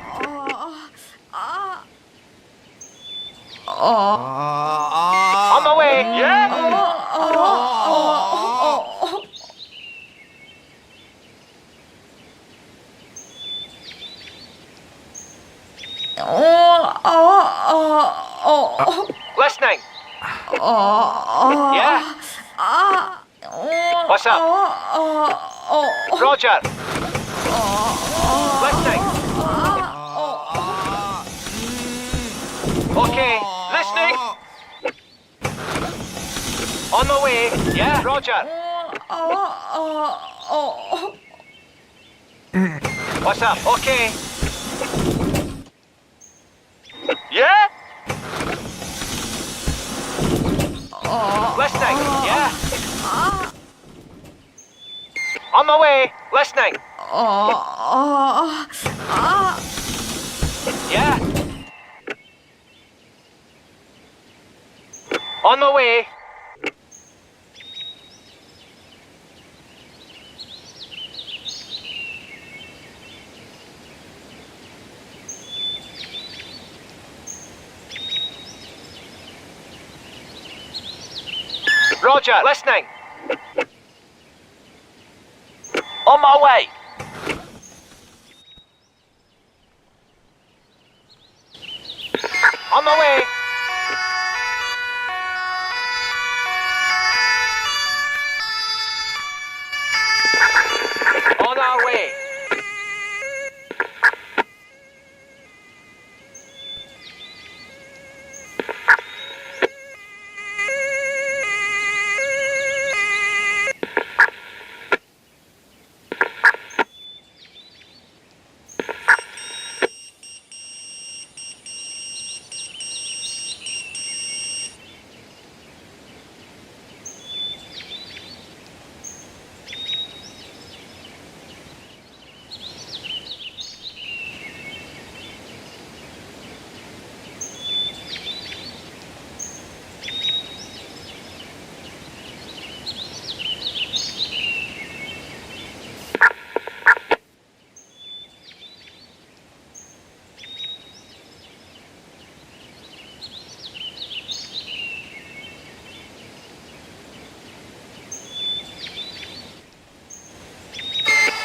On the way. Yeah. Listening. Yeah. What's up? Roger. Listening. Okay. Listening. On the way. Yeah. Roger. What's up? Okay. Yeah? Listening. Yeah. On the way. Listening. Yeah. On the way. Roger, listening. On my way. On the way. On our way.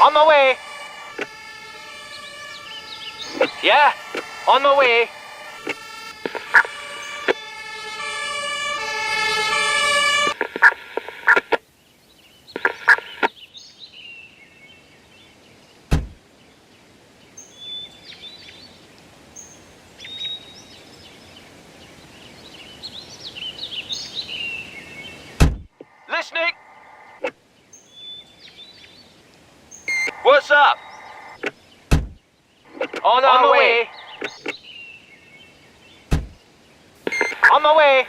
On my way. Yeah, on my way. Listening. What's up? On our way. On my way.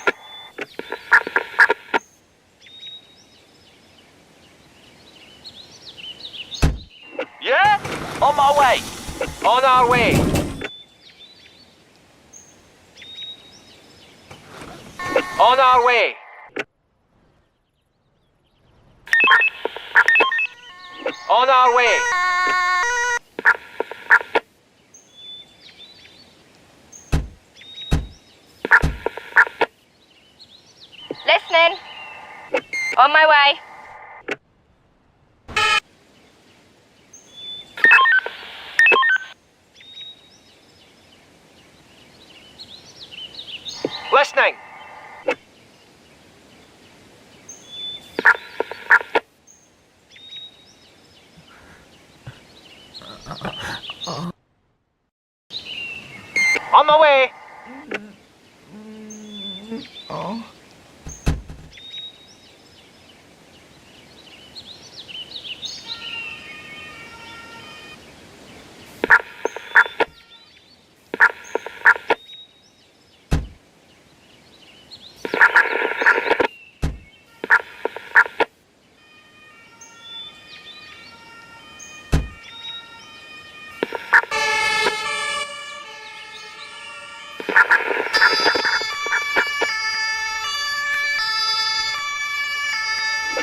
Yeah? On my way. On our way. On our way. On our way. Listening. On my way. Listening. On my way.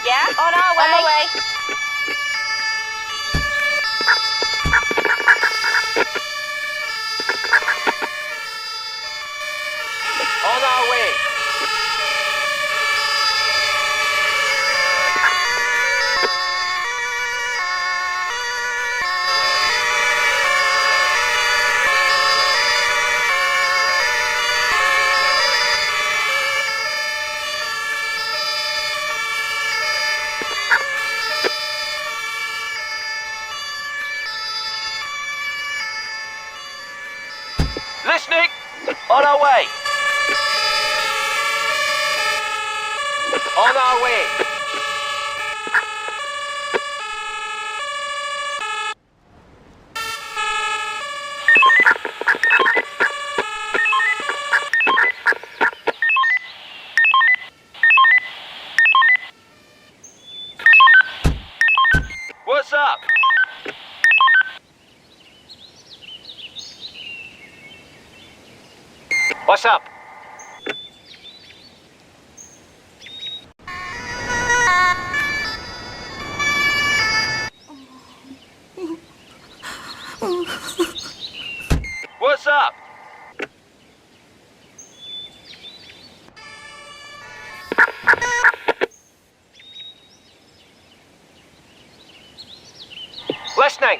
Yeah, on our way. On my way. On our way. Listening. On our way. On our way. What's up? What's up? What's up? Listening.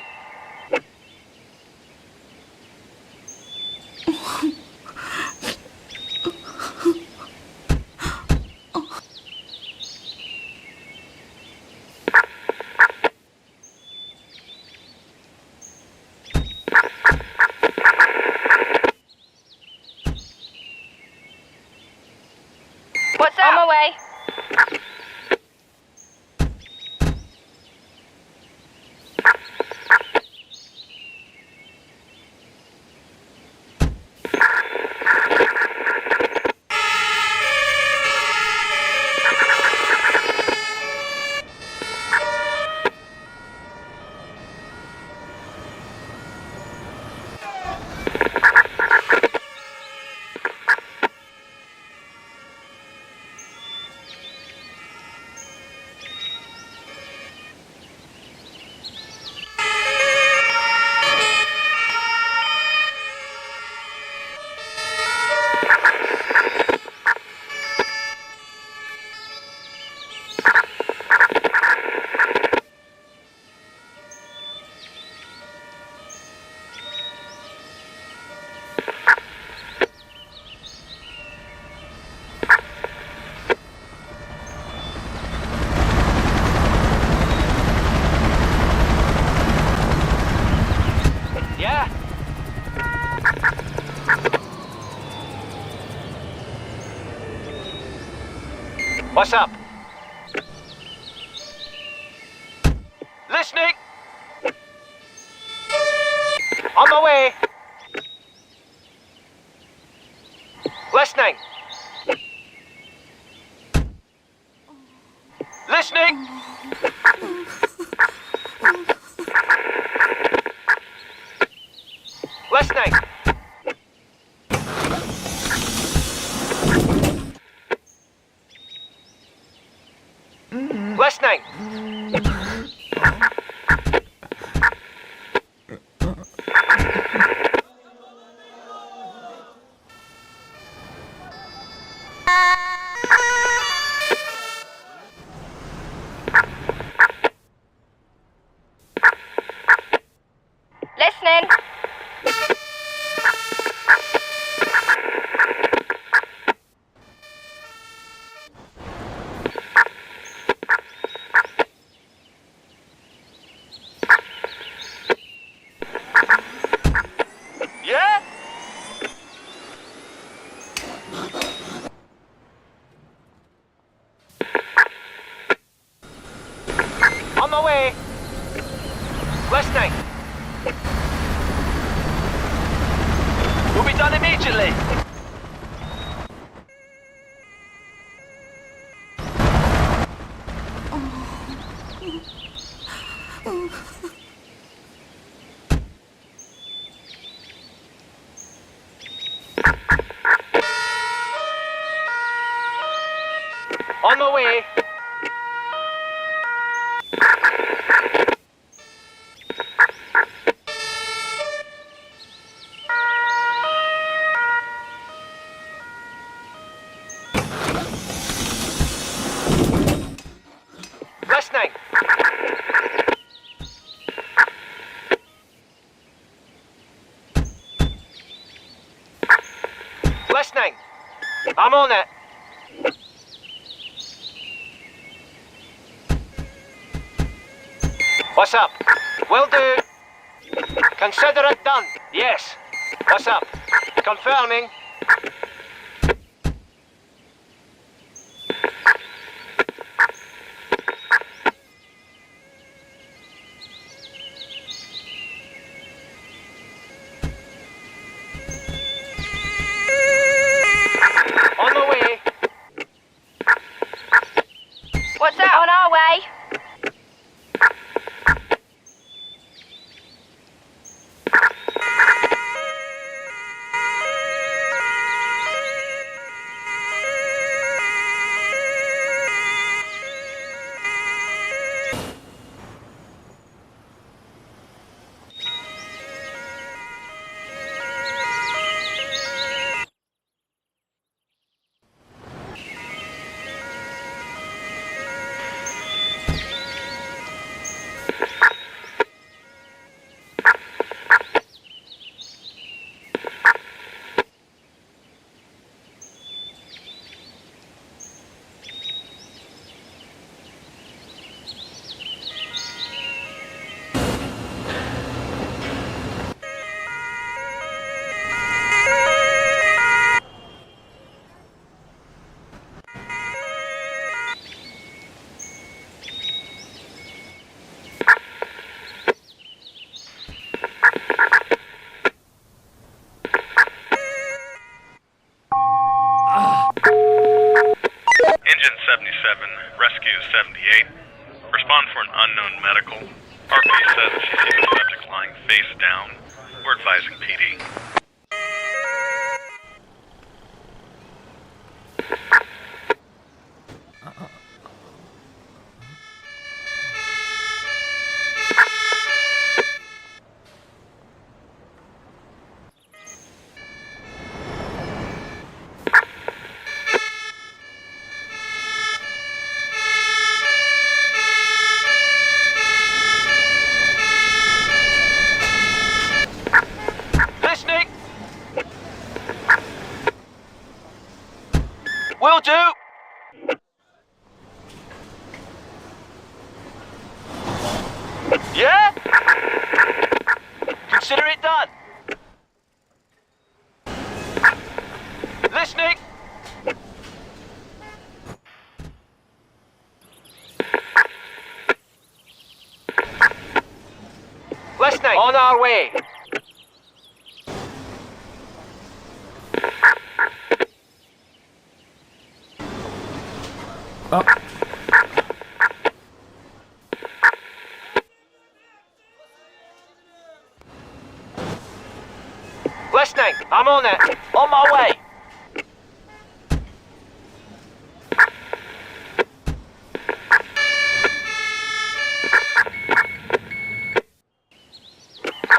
What's up? On my way. What's up? Listening! On my way! Listening! Listening! Listening! Listening! Listening. Yeah? On my way. Listening. Will be done immediately. On my way. Listening. Listening. I'm on it. What's up? Will do. Consider it done. Yes. What's up? Confirming. On the way. What's that? On our way. Engine 77, Rescue 78. Respond for an unknown medical. RP says that she sees a subject lying face down. We're advising PD. Listening. Listening. On our way. Listening. I'm on it. On my way.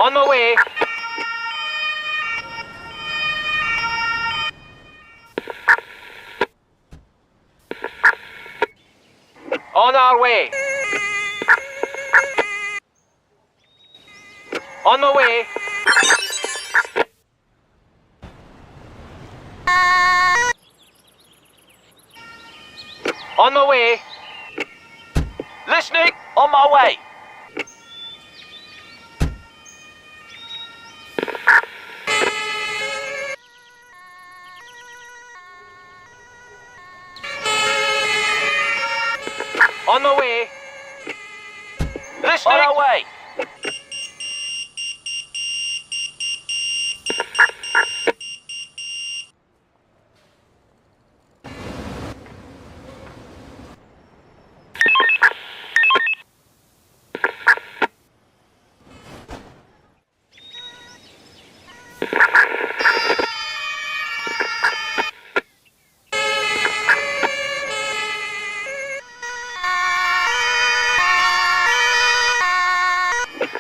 On my way. On our way. On my way. On my way. Listening. On my way. On my way. Listening. On our way.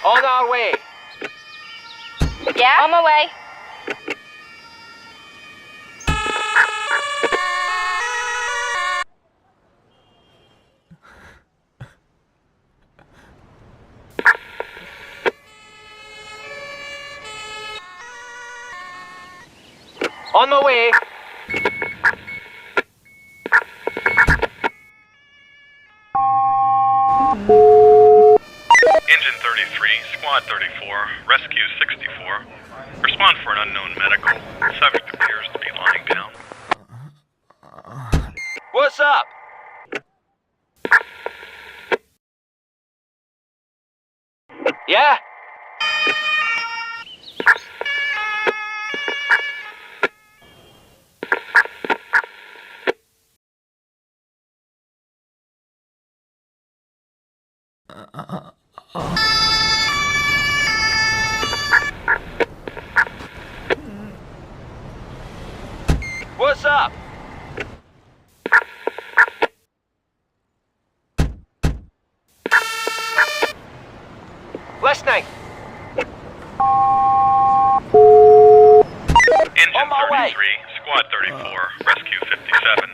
On our way. Yeah? On my way. On my way. Engine 33, Squad 34, Rescue 64. Respond for an unknown medical. Subject appears to be lying down. What's up? Yeah? What's up? Listening. Engine On my way. 33, Squad 34, Rescue 57.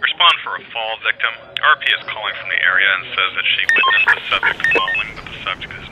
Respond for a fall victim. RP is calling from the area and says that she witnessed the subject falling, but the subject is